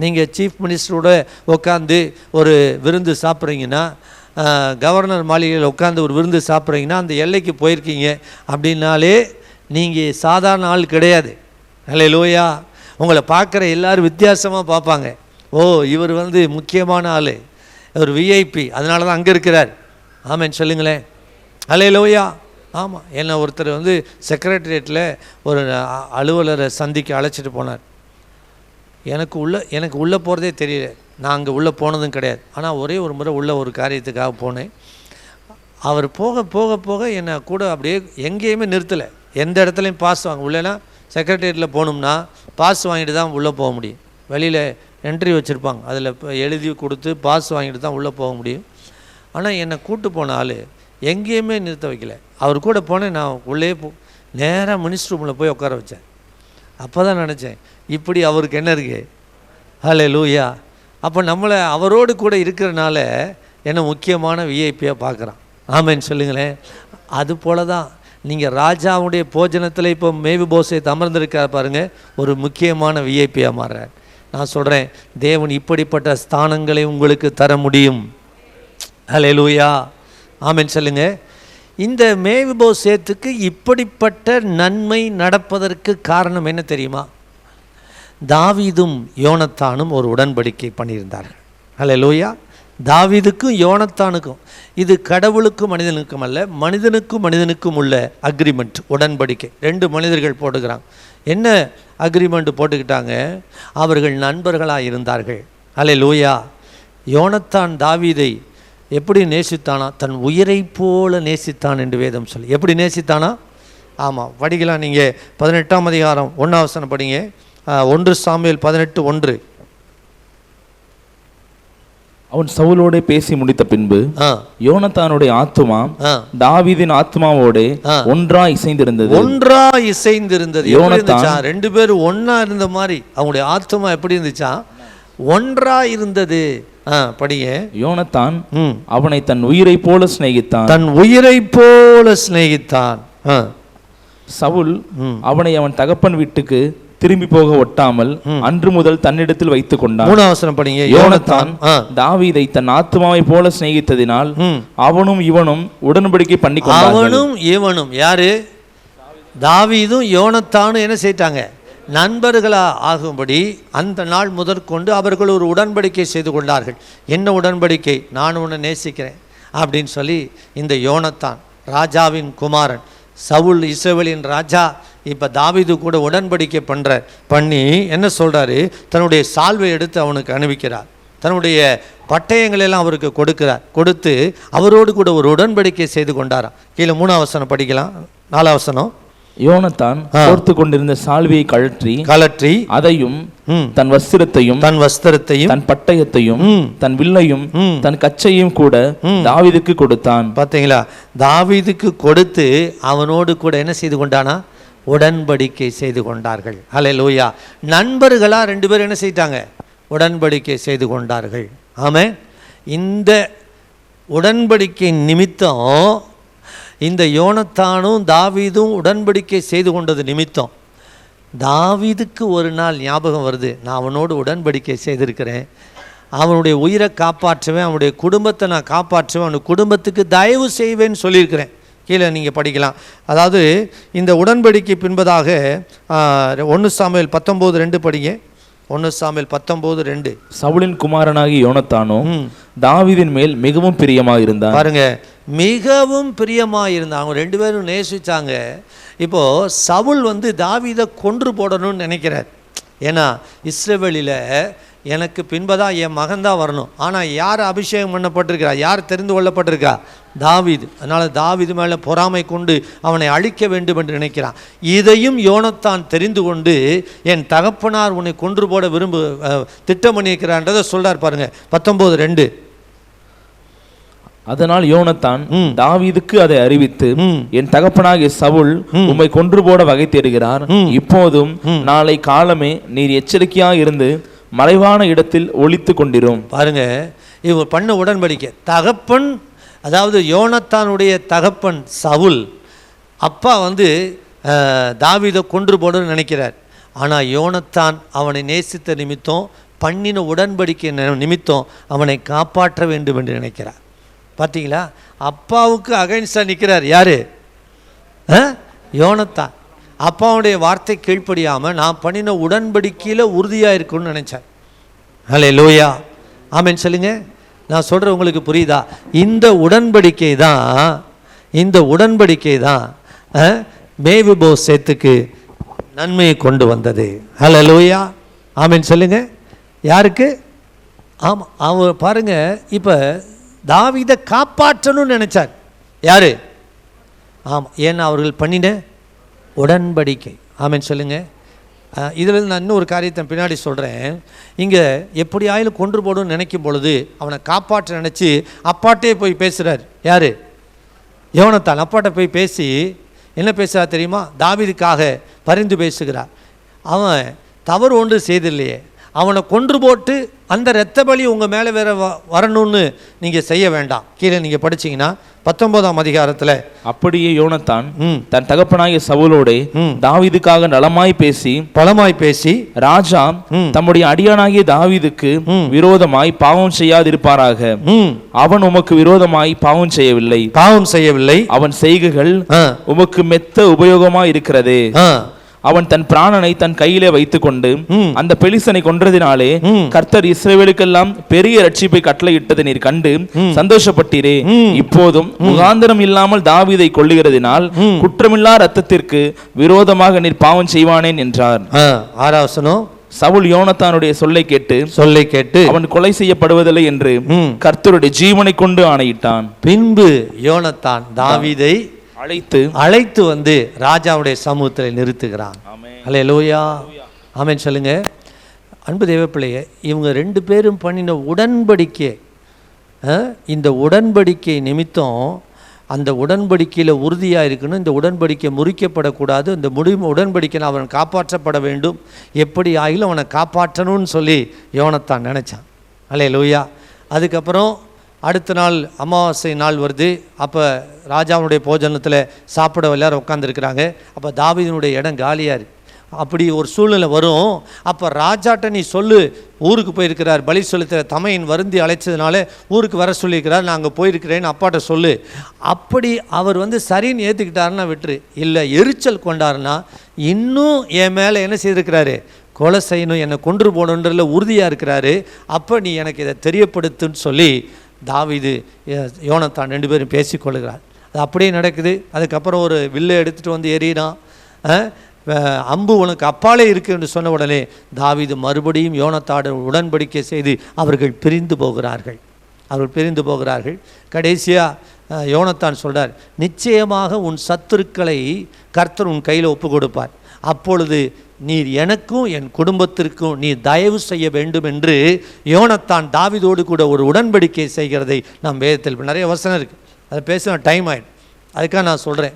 நீங்கள் சீஃப் மினிஸ்டரோட உட்காந்து ஒரு விருந்து சாப்பிட்றீங்கன்னா, கவர்னர் மாளிகையில் உட்காந்து ஒரு விருந்து சாப்பிட்றீங்கன்னா, அந்த எல்லைக்கு போயிருக்கீங்க அப்படின்னாலே நீங்கள் சாதாரண ஆள் கிடையாது. அல்லேலூயா. உங்களை பார்க்குற எல்லோரும் வித்தியாசமாக பார்ப்பாங்க. ஓ, இவர் வந்து முக்கியமான ஆள், ஒரு விஐபி, அதனால தான் அங்கே இருக்கிறார். ஆமென் சொல்லுங்களேன். அல்லேலூயா. ஆமாம், என்னை ஒருத்தர் வந்து செக்ரட்டரியேட்டில் ஒரு அலுவலரை சந்திக்க அழைச்சிட்டு போனார். எனக்கு உள்ளே போகிறதே தெரியல, நான் அங்கே உள்ளே போனதும் கிடையாது. ஆனால் ஒரே ஒரு முறை உள்ள ஒரு காரியத்துக்காக போனேன். அவர் போக போக போக என்னை கூட அப்படியே எங்கேயுமே நிறுத்தலை. எந்த இடத்துலையும் பாஸ் வாங்க உள்ளேனா, செக்ரட்டரியேட்டில் போகணும்னா பாஸ் வாங்கிட்டு தான் உள்ளே போக முடியும். வெளியில் என்ட்ரி வச்சுருப்பாங்க, அதில் எழுதி கொடுத்து பாஸ் வாங்கிட்டு தான் உள்ளே போக முடியும். ஆனால் என்னை கூட்டு போன ஆள் எங்கேயுமே நிறுத்த வைக்கல. அவர் கூட போனேன், நான் உள்ளே நேராக மினிஸ்டர் ரூமில் போய் உட்கார வச்சேன். அப்போ தான் நினச்சேன், இப்படி அவருக்கு என்ன இருக்குது. அல்லேலூயா. அப்போ நம்மளை அவரோடு கூட இருக்கிறனால என்ன முக்கியமான விஐபியாக பார்க்குறான். ஆமென் சொல்லுங்களேன். அது போல தான் நீங்கள் ராஜாவுடைய போஜனத்தில் இப்போ மேவிபோசேத் அமர்ந்திருக்கார் பாருங்கள், ஒரு முக்கியமான விஐபியாக மாறுறார். நான் சொல்கிறேன், தேவன் இப்படிப்பட்ட ஸ்தானங்களை உங்களுக்கு தர முடியும். அல்லேலூயா. ஆமென் சொல்லுங்க. இந்த மேவிபோசேத்துக்கு இப்படிப்பட்ட நன்மை நடப்பதற்கு காரணம் என்ன தெரியுமா? தாவீதும் யோனத்தானும் ஒரு உடன்படிக்கை பண்ணியிருந்தார்கள். அல்லேலூயா. தாவீதுக்கும் யோனத்தானுக்கும், இது கடவுளுக்கும் மனிதனுக்கும் அல்ல, மனிதனுக்கும் மனிதனுக்கும் உள்ள அக்ரிமெண்ட், உடன்படிக்கை. ரெண்டு மனிதர்கள் போட்டுக்கிறாங்க. என்ன அக்ரிமெண்ட் போட்டுக்கிட்டாங்க? அவர்கள் நண்பர்களாக இருந்தார்கள். அல்லேலூயா. யோனத்தான் தாவீதை எப்படி நேசித்தானா? தன் உயிரை போல நேசித்தான் என்று வேதம் சொல்லி. எப்படி நேசித்தானா? ஆமாம், படிக்கலாம். நீங்கள் 18ஆம் அதிகாரம் 1ஆம் வசனம் படிங்க. 1 சாமுவேல் 18:1. அவன் சவுலோட பேசி முடித்த பின்பு யோனத்தானுடைய ஆத்துமா தாவீதின் ஆத்மாவோட ஒன்றா இசைந்திருந்தது. ஒன்றா இசைந்திருந்தது. யோனத்தான் ரெண்டு பேரும் ஒன்னா இருந்த மாதிரி அவங்களுடைய ஆத்மா எப்படி இருந்துச்சா? ஒன்றா இருந்தது. படிங்க. யோனத்தான் அவனை தன் உயிரை போல சிநேகித்தான். தன் உயிரை போல சிநேகித்தான். சவுல் அவனை அவன் தகப்பன் வீட்டுக்கு திரும்பி போக ஒட்டாமல் அன்று முதல் தன்னிடத்தில் வைத்துக் கொண்டான். 3ஆம் வசனம் படிங்க. யோனத்தான் தாவீதை தன் ஆத்மாவை போல சிநேகித்ததினால் அவனும் இவனும் உடன்படிக்கை பண்ணி கொண்டார்கள். அவனும் இவனும் யாரு? தாவீதும் யோனத்தானும் என்ன செய்தாங்க? நண்பர்களா ஆகும்படி அந்த நாள் முதற்கொண்டு அவர்கள் ஒரு உடன்படிக்கை செய்து கொண்டார்கள். என்ன உடன்படிக்கை? நான் உன்னை நேசிக்கிறேன் அப்படின்னு சொல்லி. இந்த யோனத்தான் ராஜாவின் குமாரன், சவுல் இஸ்ரவேலின் ராஜா, இப்போ தாவீது கூட உடன்படிக்கை பண்ணி என்ன சொல்கிறாரு? தன்னுடைய சால்வை எடுத்து அவனுக்கு அணிவிக்கிறார். தன்னுடைய பட்டயங்களெல்லாம் அவருக்கு கொடுத்து அவரோடு கூட ஒரு உடன்படிக்கை செய்து கொண்டாராம். கீழே 3ஆம் வசனம் படிக்கலாம். 4ஆம் வசனம். யோனத்தான் போர்த்து கொண்டிருந்த சால்வையை கழற்றி அதையும் தன் வஸ்திரத்தையும் தன் பட்டயத்தையும் தன் வில்லையும் தன் கச்சையும் கூட தாவீதுக்கு கொடுத்தான். பார்த்தீங்களா? தாவீதுக்கு கொடுத்து அவனோடு கூட என்ன செய்து கொண்டானா? உடன்படிக்கை செய்து கொண்டார்கள். அல்லேலூயா. நண்பர்களா ரெண்டு பேரும் என்ன செய்தாங்க? உடன்படிக்கை செய்து கொண்டார்கள். ஆமென். இந்த உடன்படிக்கை நிமித்தம் இந்த யோனத்தானும் தாவீதும் உடன்படிக்கை செய்து கொண்டது நிமித்தம் தாவீதுக்கு ஒரு நாள் ஞாபகம் வருது. நான் அவனோடு உடன்படிக்கை செய்திருக்கிறேன், அவனுடைய உயிரை காப்பாற்றுவேன், அவனுடைய குடும்பத்தை நான் காப்பாற்றுவேன், அவனுடைய குடும்பத்துக்கு தயவு செய்வேன்னு சொல்லியிருக்கிறேன். கீழே நீங்கள் படிக்கலாம். அதாவது இந்த உடன்படிக்கை பின்பதாக 1 சாமுவேல் 19:2 படிங்க. 1 சாமுவேல் 19:2. சவுலின் குமாரனாகி யோனத்தானும் தாவீதின் மேல் மிகவும் பிரியமாக இருந்தான். பாருங்க, மிகவும் பிரியமாக இருந்தான். அவங்க ரெண்டு பேரும் நேசிச்சாங்க. இப்போ சவுல் தாவீதை கொன்று போடணும்னு நினைக்கிறார். ஏன்னா இஸ்ரவேலில் எனக்கு பின்பதான் என் மகன்தான் வரணும். ஆனால் யார் அபிஷேகம் பண்ணப்பட்டிருக்கிறா? யார் தெரிந்து கொள்ளப்பட்டிருக்கா? தாவீது. அதனால் தாவீது மேலே பொறாமை கொண்டு அவனை அழிக்க வேண்டும் என்று நினைக்கிறான். இதையும் யோனத்தான் தெரிந்து கொண்டு என் தகப்பனார் உன்னை கொன்று போட திட்டம் பண்ணியிருக்கிறான்றதை சொல்றார். பாருங்க 19:2. அதனால் யோனத்தான் தாவீதுக்கு அதை அறிவித்து, என் தகப்பனாகிய சவுல் உம்மை கொன்று போட வகை தேடுகிறார். இப்போதும் நாளை காலமே நீர் எச்சரிக்கையாக இருந்து மறைவான இடத்தில் ஒளித்து கொண்டிரும். பாருங்க, இவங்க பண்ண உடன்படிக்கை. தகப்பன், அதாவது யோனத்தானுடைய தகப்பன் சவுல் அப்பா தாவீதை கொன்று போடணும்னு நினைக்கிறார். ஆனால் யோனத்தான் அவனை நேசித்த நிமித்தம், பண்ணின உடன்படிக்கை நிமித்தம் அவனை காப்பாற்ற வேண்டும் என்று நினைக்கிறார். பார்த்தீங்களா? அப்பாவுக்கு அகைன்ஸ்டாக நிற்கிறார். யாரு? யோனத்தான். அப்பாவுடைய வார்த்தை கீழ்ப்படியாமல் நான் பண்ணின உடன்படிக்கையில் உறுதியாக இருக்குன்னு நினச்சார். அல்லேலூயா. ஆமென் சொல்லுங்க. நான் சொல்கிறேன், உங்களுக்கு புரியுதா? இந்த உடன்படிக்கை தான் மேவிபோசேத்துக்கு நன்மையை கொண்டு வந்தது. அல்லேலூயா. ஆமென் சொல்லுங்க. யாருக்கு? ஆமாம், அவர் பாருங்க, இப்போ தாவீதை காப்பாற்றணும்னு நினைச்சார். யாரு? ஆமாம், ஏன்னா அவர்கள் பண்ணின உடன்படிக்கை. ஆமென் சொல்லுங்க. இதில் நான் இன்னும் ஒரு காரியத்தை பின்னாடி சொல்கிறேன். இங்கே எப்படி ஆயிலும் கொன்று போடுன்னு நினைக்கும் பொழுது அவனை காப்பாற்ற நினச்சி அப்பாட்டே போய் பேசுகிறார். யார்? யோனத்தான். அப்பாட்ட போய் பேசி என்ன பேசுகிறார் தெரியுமா? தாவீதுக்காக பரிந்து பேசுகிறார். அவன் தவறு ஒன்று செய்தில்லையே, அவனை கொன்று போட்டு அந்த இரத்த பலி உங்கள் மேலே வேற வரணும்னு நீங்கள் செய்ய வேண்டாம். கீழே நீங்கள் படிச்சீங்கன்னா 19ஆம் அதிகாரத்தில். அப்படியே யோனத்தான் தன் தகப்பனாகிய சவுலோடே தாவீதுக்காக பலமாய் பேசி ராஜா தம்முடைய அடியானாகிய தாவீதுக்கு விரோதமாய் பாவம் செய்யாதிருப்பாராக, அவன் உமக்கு விரோதமாய் பாவம் செய்யவில்லை, அவன் செய்கைகள் உமக்கு மெத்த உபயோகமாய் இருக்கிறதே. அவன் தன் பிராணனை தன் கையிலே வைத்துக்கொண்டு அந்த பெலிசனை கொன்றதினாலே கர்த்தர் இஸ்ரவேலுக்கெல்லாம் பெரிய ரட்சிப்பை கட்டளையிட்டதை நீர் கண்டு சந்தோஷப்பட்டீரே. இப்போதும் முகாந்திரம் இல்லாமல் தாவீதை கொல்லுகிறதினால் குற்றமில்லா ரத்தத்திற்கு விரோதமாக நீர் பாவம் செய்வானேன் என்றார். 6 வசனம். சவுல் யோனத்தானுடைய சொல்லை கேட்டு அவன் கொலை செய்யப்படுவதில்லை என்று கர்த்தருடைய ஜீவனை கொண்டு ஆணையிட்டான். பின்பு யோனத்தான் தாவீதை அழைத்து வந்து ராஜாவுடைய சமூகத்தில் நிறுத்துகிறான். அல்லேலூயா, ஆமென் சொல்லுங்க. அன்பு தேவப்பிள்ளையே, இவங்க 2 பேரும் பண்ணின உடன்படிக்கை, இந்த உடன்படிக்கை நிமித்தம் அந்த உடன்படிக்கையில் உறுதியாக இருக்கணும். இந்த உடன்படிக்கை முறிக்கப்படக்கூடாது. இந்த உடன்படிக்கை அவன் காப்பாற்றப்பட வேண்டும். எப்படி ஆகிலும் அவனை காப்பாற்றணும்னு சொல்லி யோனத்தான் நினச்சான். அல்லேலூயா. அதுக்கப்புறம் அடுத்த நாள் அமாவாசை நாள் வருது. அப்போ ராஜாவுடைய போஜனத்தில் சாப்பிட எல்லாரும் உட்காந்துருக்குறாங்க. அப்போ தாவீதினுடைய இடம் காலியாக இருக்குது. அப்படி ஒரு சூழ்நிலை வரும். அப்போ ராஜாட்ட நீ சொல்லு, ஊருக்கு போயிருக்கிறார், பலி செலுத்துகிற தமையன் வருந்தி அழைச்சதுனால ஊருக்கு வர சொல்லியிருக்கிறார், நான் அங்கே போயிருக்கிறேன்னு அப்பாட்ட சொல்லு. அப்படி அவர் சரின்னு ஏற்றுக்கிட்டாருன்னா விட்டுரு. இல்லை எரிச்சல் கொண்டாருன்னா இன்னும் என் மேலே என்ன செய்திருக்கிறாரு, கொலை செய்யணும், என்னை கொன்று போகணுன்றதுல உறுதியாக இருக்கிறாரு. அப்போ நீ எனக்கு இதை தெரியப்படுத்துன்னு சொல்லி தாவீது யோனத்தான் 2 பேரும் பேசிக்கொள்கிறார். அது அப்படியே நடக்குது. அதுக்கப்புறம் ஒரு வில்லை எடுத்துகிட்டு வந்து எறிகிறான். அம்பு உனக்கு அப்பாலே இருக்கு என்று சொன்ன உடனே தாவீது மறுபடியும் யோனத்தாடன் உடன்படிக்கை செய்து அவர்கள் பிரிந்து போகிறார்கள். கடைசியாக யோனத்தான் சொல்கிறார், நிச்சயமாக உன் சத்துருக்களை கர்த்தர் உன் கையில் ஒப்பு கொடுப்பார். அப்பொழுது நீர் எனக்கும் என் குடும்பத்திற்கும் நீ தயவு செய்ய வேண்டும் என்று யோனத்தான் தாவீதோடு கூட ஒரு உடன்படிக்கை செய்கிறதை நாம் வேதத்தில் நிறைய வசனம் இருக்குது. அதை பேச டைம் ஆகிடும். அதுக்காக நான் சொல்கிறேன்.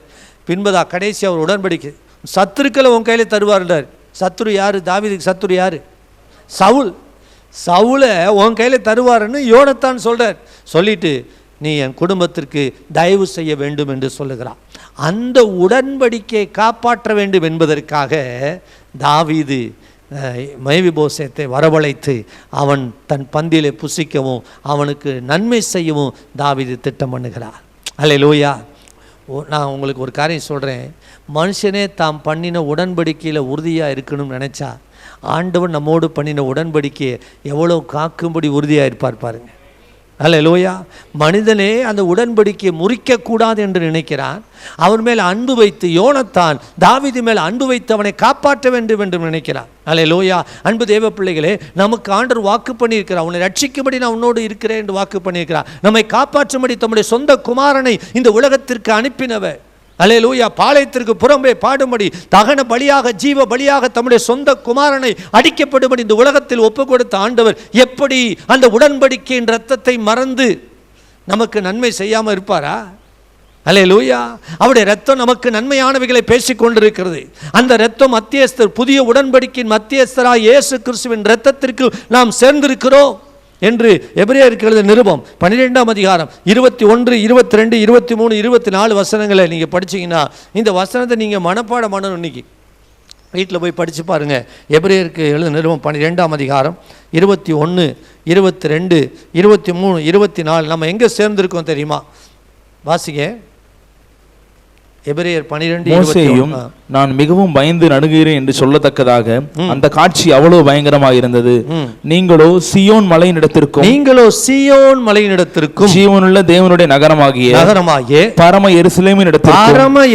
பின்பதாக கடைசி அவர் உடன்படிக்கை, சத்துருக்களை உன் கையில் தருவார்ன்றார். சத்துரு யார்? தாவீதுக்கு சத்துரு யார்? சவுலை உன் கையில் தருவாருன்னு யோனத்தான் சொல்கிறார். சொல்லிட்டு நீ என் குடும்பத்திற்கு தயவு செய்ய வேண்டும் என்று சொல்லுகிறான். அந்த உடன்படிக்கையை காப்பாற்ற வேண்டும் என்பதற்காக தாவீது மேவிபோசேத்தை வரவழைத்து அவன் தன் பந்தியிலே புசிக்கவும் அவனுக்கு நன்மை செய்யவும் தாவீது திட்டம் பண்ணுகிறார். அல்லேலூயா. நான் உங்களுக்கு ஒரு காரியம் சொல்கிறேன். மனுஷனே தாம் பண்ணின உடன்படிக்கையில் உறுதியாக இருக்கணும்னு நினச்சா ஆண்டவன் நம்மோடு பண்ணின உடன்படிக்கையை எவ்வளோ காக்கும்படி உறுதியாக இருப்பார் பாருங்க. அல்லேலூயா. மனிதனே அந்த உடன்படிக்கையை முறிக்கக்கூடாது என்று நினைக்கிறான். அவன் மேல் அன்பு வைத்து யோனத்தான் தாவீது மேல் அன்பு வைத்து அவனை காப்பாற்ற வேண்டும் என்று நினைக்கிறான். அல்லேலூயா. அன்பு தேவ பிள்ளைகளே, நமக்கு ஆண்டவர் வாக்கு பண்ணியிருக்கிறார், உன்னை ரட்சிக்கும்படி நான் உன்னோடு இருக்கிறேன் என்று வாக்கு பண்ணியிருக்கிறார். நம்மை காப்பாற்றும்படி தம்முடைய சொந்த குமாரனை இந்த உலகத்திற்கு அனுப்பினவர். அல்லேலூயா. பாளையத்திற்கு புறம்பே பாடும்படி தகன பலியாக ஜீவ பலியாக தம்முடைய சொந்த குமாரனை அடிக்கப்படும்படி இந்த உலகத்தில் ஒப்பு கொடுத்த ஆண்டவர் எப்படி அந்த உடன்படிக்கையின் இரத்தத்தை மறந்து நமக்கு நன்மை செய்யாமல் இருப்பாரா? அல்லேலூயா. அவருடைய இரத்தம் நமக்கு நன்மையானவைகளை பேசிக் கொண்டிருக்கிறது. அந்த இரத்தம் மத்தியஸ்தர், புதிய உடன்படிக்கையின் மத்தியஸ்தராக இயேசு கிறிஸ்துவின் இரத்தத்திற்கு நாம் சேர்ந்திருக்கிறோம் என்று எபிரேயருக்கு எழுதிய நிருபம் 12ஆம் அதிகாரம் 21, 22, 23, 24 வசனங்களை நீங்கள் படிச்சீங்கன்னா இந்த வசனத்தை நீங்கள் மனப்பாடம் பண்ணணும். இன்னைக்கு வீட்டில் போய் படித்து பாருங்கள். எபிரேயருக்கு எழுதிய நிருபம் 12ஆம் அதிகாரம் 21, 22, 23, 24 நம்ம எங்கே சேர்ந்திருக்கோம் தெரியுமா? வாசிங்க. எபிரேயர் 12:21. நான் மிகவும் பயந்து நடுங்குகிறேன் என்று சொல்லத்தக்கதாக அந்த காட்சி அவ்வளவு பயங்கரமாக இருந்தது. நீங்களோ சீயோன் மலையினிடத்திற்கும் ஜீவனுள்ள தேவனுடைய நகரமாகிய பரம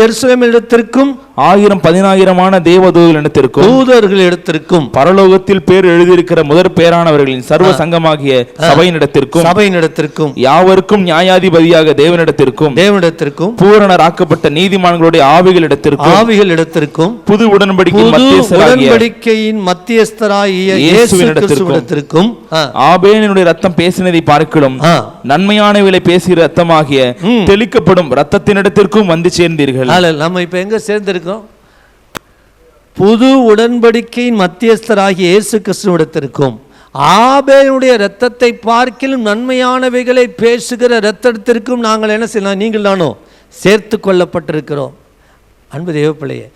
எருசலேமினிடத்திற்கும் 1000-10,000 தேவதூதர்களிடத்திற்கும் பரலோகத்தில் பேர் எழுதியிருக்கிற முதற் பேரானவர்களின் சர்வ சங்கமாகிய சபையினிடத்திற்கும் யாவருக்கும் நியாயாதிபதியாக தேவனிடத்திற்கும் பூரணராக்கப்பட்ட நீதிமான்களுடைய ஆவிகளிடத்திற்கும் புது உடன்படிக்கையின் மத்தியஸ்தராகிய இயேசுவினிடத்திற்கும் ஆபேலினுடைய ரத்தம் பேசினதை பார்க்கிலும் நன்மையானவைகளை பேசுகிற ரத்தமாகிய தெளிக்கப்படும் ரத்தத்தினிடத்திற்கும் வந்து சேர்ந்தீர்கள். நம்ம இப்ப எங்க சேர்ந்திருக்கோம்? புது உடன்படிக்கையின் மத்தியஸ்தராகிய இயேசு கிறிஸ்துவிடத்திற்கும் ஆபேலுடைய இரத்தத்தை பார்க்கிலும் நன்மையானவைகளை பேசுகிற இரத்தத்திற்கும் நாங்கள் என்ன செய்யலாம்? நீங்கள் நானும் சேர்த்து கொள்ளப்பட்டிருக்கிறோம். அன்பு தேவப்பிள்ளையே,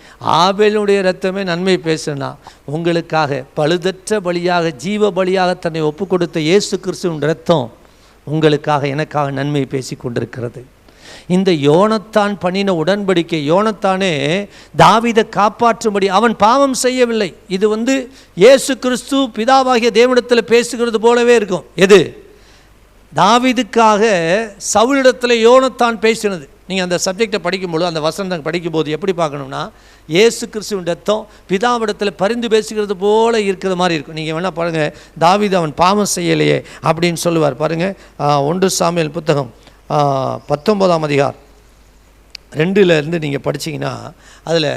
ஆபேலுடைய இரத்தமே நன்மை பேசுனா உங்களுக்காக பழுதற்ற பலியாக ஜீவ பலியாக தன்னை ஒப்பு கொடுத்த இயேசு கிறிஸ்துவின் இரத்தம் உங்களுக்காக எனக்காக நன்மை பேசி கொண்டிருக்கிறது. இந்த யோனத்தான் பண்ணின உடன்படிக்கை, யோனத்தானே தாவீதை காப்பாற்றும்படி, அவன் பாவம் செய்யவில்லை. இது இயேசு கிறிஸ்து பிதாவாகிய தேவனிடத்தில் பேசுகிறது போலவே இருக்கும். எது? தாவீதுக்காக சவுலிடத்தில் யோனத்தான் பேசினது. நீங்கள் அந்த சப்ஜெக்டை படிக்கும்போது, அந்த வசனம் படிக்கும்போது எப்படி பார்க்கணும்னா, இயேசு கிறிஸ்துவின் ரத்தம் பிதாவிடத்தில் பரிந்து பேசுகிறது போல இருக்கிற மாதிரி இருக்கும். நீங்கள் வேணால் பாருங்கள், தாவீது அவன் பாவம் செய்யலையே அப்படின்னு சொல்லுவார். பாருங்கள், 1 சாமுவேல் புத்தகம் 19ஆம் அதிகாரம் 2 நீங்கள் படிச்சிங்கன்னா அதில்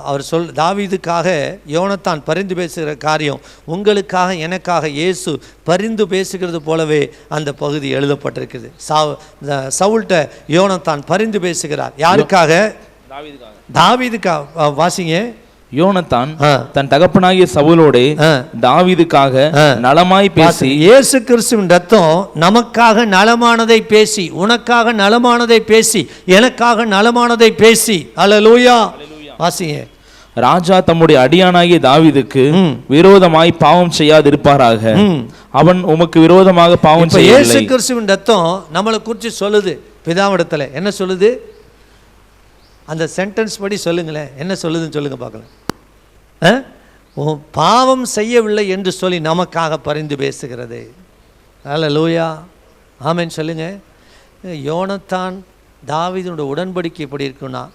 அவர் தாவீதுக்காக யோனத்தான் பரிந்து பேசுகிற காரியம் உங்களுக்காக எனக்காக இயேசு பரிந்து பேசுகிறது போலவே அந்த பகுதி எழுதப்பட்டிருக்குது. சவுல்ட்ட யோனத்தான் பரிந்து பேசுகிறார். யாருக்காக? தாவீதுக்காக. வாசிங்க. யோனத்தான் தன் தகப்பனாகிய சவுலோடே தாவீதுக்காக நலமாய் பேசி, இயேசு கிறிஸ்துவின் ரத்தம் நமக்காக நலமானதை பேசி, உனக்காக நலமானதை பேசி, எனக்காக நலமானதை பேசி, அல்லேலூயா. வாசிங்க. ராஜா தம்முடைய அடியானாகிய தாவீதுக்கு விரோதமாய் பாவம் செய்யாதிருப்பாராக, அவன் உமக்கு விரோதமாக பாவம் செய்யவில்லை. இயேசு கிறிஸ்துவின் ரத்தம் நம்மளை குறித்து சொல்லுது. பிதாவிடத்துல என்ன சொல்லுது? அந்த சென்டென்ஸ் படி சொல்லுங்களேன், என்ன சொல்லுதுன்னு சொல்லுங்க பார்க்கலாம். பாவம் செய்யவில்லை என்று சொல்லி நமக்காக பரிந்து பேசுகிறது. அல்லேலூயா, ஆமென் சொல்லுங்க. யோனத்தான் தாவீதுடைய உடன்படிக்கை எப்படி இருக்குன்னா,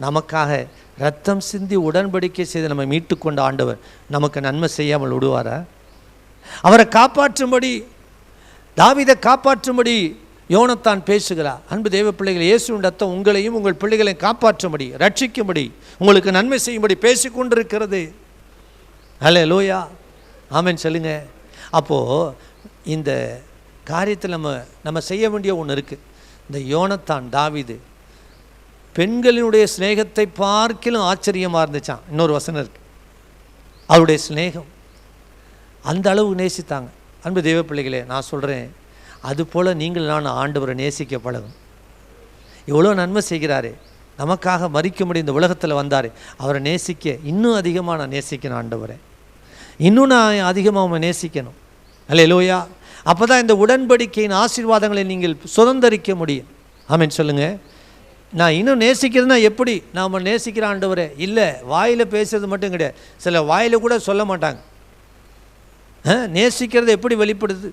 நமக்காக ரத்தம் சிந்தி உடன்படிக்கை செய்து நம்ம மீட்டு கொண்ட ஆண்டவர் நமக்கு நன்மை செய்யாமல் விடுவாரா? அவரை காப்பாற்றும்படி, தாவீதை காப்பாற்றும்படி யோனத்தான் பேசுகிறார். அன்பு தேவ பிள்ளைகள், இயேசுவின் ரத்தம் உங்களையும் உங்கள் பிள்ளைகளையும் காப்பாற்றும்படி, ரட்சிக்கும்படி, உங்களுக்கு நன்மை செய்யும்படி பேசிக்கொண்டிருக்கிறது. அல்லேலூயா, ஆமென் சொல்லுங்க. அப்போது இந்த காரியத்தில் நம்ம செய்ய வேண்டிய ஒன்று இருக்குது. இந்த யோனத்தான் தாவீது பெண்களினுடைய ஸ்நேகத்தை பார்க்கிலும் ஆச்சரியமாக இருந்துச்சான். இன்னொரு வசனம் இருக்கு, அவருடைய ஸ்நேகம் அந்த அளவு நேசித்தாங்க. அன்பு தேவ பிள்ளைகளே, நான் சொல்கிறேன், அதுபோல் நீங்கள் நான் ஆண்டவரை நேசிக்க பழகும். எவ்வளோ நன்மை செய்கிறாரு, நமக்காக மறிக்கும்படி இந்த உலகத்தில் வந்தார். அவரை நேசிக்க இன்னும் அதிகமாக நான் நேசிக்கணும் ஆண்டவரை, இன்னும் நான் அதிகமாக அவனை நேசிக்கணும். அல்லேலூயா. அப்போ தான் இந்த உடன்படிக்கையின் ஆசீர்வாதங்களை நீங்கள் சுதந்தரிக்க முடியும். ஆமென் சொல்லுங்கள். நான் இன்னும் நேசிக்கிறதுனா எப்படி? நாம் நேசிக்கிற ஆண்டவரே இல்லை, வாயில் பேசுறது மட்டும் கிடையாது, சில வாயில் கூட சொல்ல மாட்டாங்க. நேசிக்கிறது எப்படி வெளிப்படுது?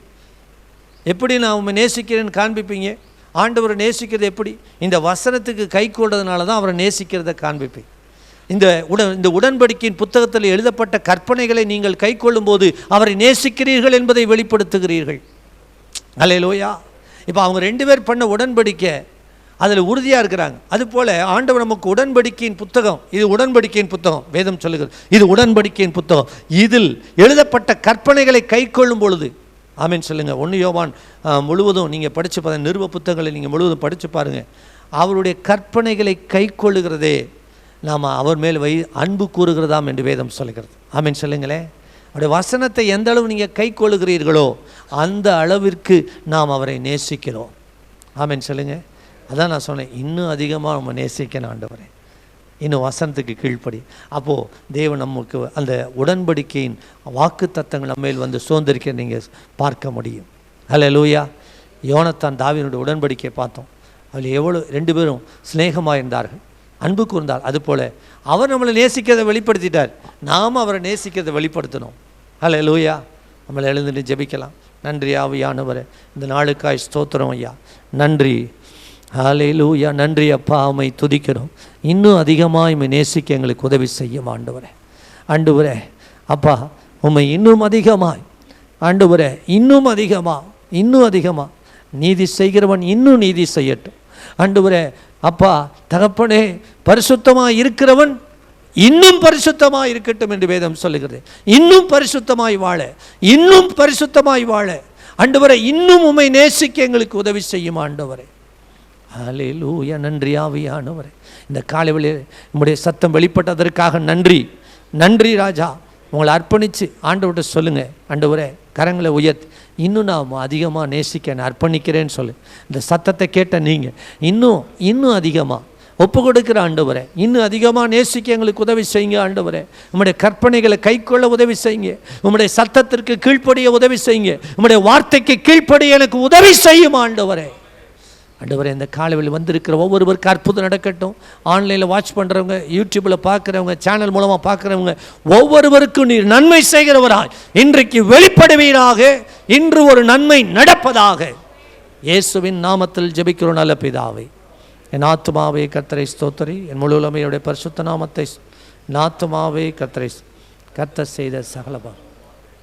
எப்படி நான் நேசிக்கிறேன்னு காண்பிப்பீங்க? ஆண்டவரை நேசிக்கிறது எப்படி? இந்த வசனத்துக்கு கை கொள்றதுனால தான் அவரை நேசிக்கிறத காண்பிப்பேன். இந்த உடன்படிக்கையின் புத்தகத்தில் எழுதப்பட்ட கற்பனைகளை நீங்கள் கை கொள்ளும்போது அவரை நேசிக்கிறீர்கள் என்பதை வெளிப்படுத்துகிறீர்கள். அல்லேலூயா. இப்போ அவங்க 2 பேர் பண்ண உடன்படிக்கை அதில் உறுதியாக இருக்கிறாங்க. அதுபோல் ஆண்டவர் நமக்கு உடன்படிக்கையின் புத்தகம், இது உடன்படிக்கையின் புத்தகம், வேதம் சொல்லுகிறது இது உடன்படிக்கையின் புத்தகம். இதில் எழுதப்பட்ட கற்பனைகளை கை கொள்ளும் பொழுது, ஆமென் சொல்லுங்கள். 1 யோவான் முழுவதும் நீங்கள் படித்து பாருங்கள், நிருப புத்தகங்களை நீங்கள் முழுவதும் படித்து பாருங்கள். அவருடைய கற்பனைகளை கை கொள்ளுகிறதே நாம் அவர் மேல் அன்பு கூறுகிறதாம் என்று வேதம் சொல்லுகிறது. ஆமென் சொல்லுங்களேன். அவருடைய வசனத்தை எந்த அளவு நீங்கள் கை கொள்ளுகிறீர்களோ அந்த அளவிற்கு நாம் அவரை நேசிக்கிறோம். ஆமென் சொல்லுங்கள். அதான் நான் சொன்னேன், இன்னும் அதிகமாக நம்ம நேசிக்கணும் ஆண்டவரே, இன்னும் வசனத்துக்கு கீழ்ப்படி. அப்போது தேவன் நமக்கு அந்த உடன்படிக்கையின் வாக்கு தத்தங்கள் நம்ம சுதந்திரிக்க நீங்கள் பார்க்க முடியும். அல்லேலூயா. யோனத்தான் தாவீதுடைய உடன்படிக்கை பார்த்தோம். அதில் எவ்வளோ 2 பேரும் சிநேகமாக இருந்தார்கள், அன்பு கூர்ந்தார். அதுபோல் அவர் நம்மளை நேசிக்கிறதை வெளிப்படுத்திட்டார், நாம் அவரை நேசிக்கிறதை வெளிப்படுத்தணும். அல்லேலூயா. நம்மளை எழுந்துட்டு ஜெபிக்கலாம். நன்றி ஆவியானவரே, இந்த நாளுக்காய் ஸ்தோத்திரம் ஐயா, நன்றி. ஹல்லேலூயா. நன்றி அப்பா, உம்மை துதிக்கிறோம். இன்னும் அதிகமாக உம்மை நேசிக்க எங்களுக்கு உதவி செய்யும் ஆண்டவரே. ஆண்டவரே அப்பா, உம்மை இன்னும் அதிகமாய், ஆண்டவரே இன்னும் அதிகமாக நீதி செய்கிறவன் இன்னும் நீதி செய்யட்டும். ஆண்டவரே அப்பா தகப்பனே, பரிசுத்தமாக இருக்கிறவன் இன்னும் பரிசுத்தமாக இருக்கட்டும் என்று வேதம் சொல்லுகிறது. இன்னும் பரிசுத்தமாய் வாழ ஆண்டவரே, இன்னும் உம்மை நேசிக்க எங்களுக்கு உதவி செய்யும் ஆண்டவரே. ஹல்லேலூயா. நன்றி ஆவியானவரே. இந்த காலையில் நம்முடைய சத்தம் வெளிப்பட்டதற்காக நன்றி ராஜா. உங்களை அர்ப்பணித்து ஆண்டவர்கிட்ட சொல்லுங்கள், ஆண்டவரே கரங்களை உயர்த்தி இன்னும் நான் அதிகமாக நேசிக்க நான் அர்ப்பணிக்கிறேன்னு சொல்லு. இந்த சத்தத்தை கேட்ட நீங்கள் இன்னும் அதிகமாக ஒப்பு கொடுக்குற ஆண்டவரே, இன்னும் அதிகமாக நேசிக்க எங்களுக்கு உதவி செய்யுங்க ஆண்டவரே. உம்முடைய கற்பனைகளை கை கொள்ள உதவி செய்யுங்க, உம்முடைய சத்தத்திற்கு கீழ்ப்படிய உதவி செய்யுங்க, உம்முடைய வார்த்தைக்கு கீழ்ப்படிய எனக்கு உதவி செய்யும் ஆண்டவரே. ஆண்டவரே இந்த காலையில் வந்திருக்கிற ஒவ்வொருவருக்கு அற்புதம் நடக்கட்டும். ஆன்லைனில் வாட்ச் பண்ணுறவங்க, யூடியூப்பில் பார்க்குறவங்க, சேனல் மூலமாக பார்க்குறவங்க ஒவ்வொருவருக்கும் நீர் நன்மை செய்கிறவராய் இன்றைக்கு வெளிப்படுவீராக. இன்று ஒரு நன்மை நடப்பதாக. இயேசுவின் நாமத்தில் ஜெபிக்கிறோம் நல்ல பிதாவே. என் ஆத்துமாவே கர்த்தரை ஸ்தோத்திரி, என் முழு உலமையுடைய பரிசுத்த நாமத்தை. என் ஆத்துமாவே கர்த்தரை, கர்த்தர் செய்த சகலபா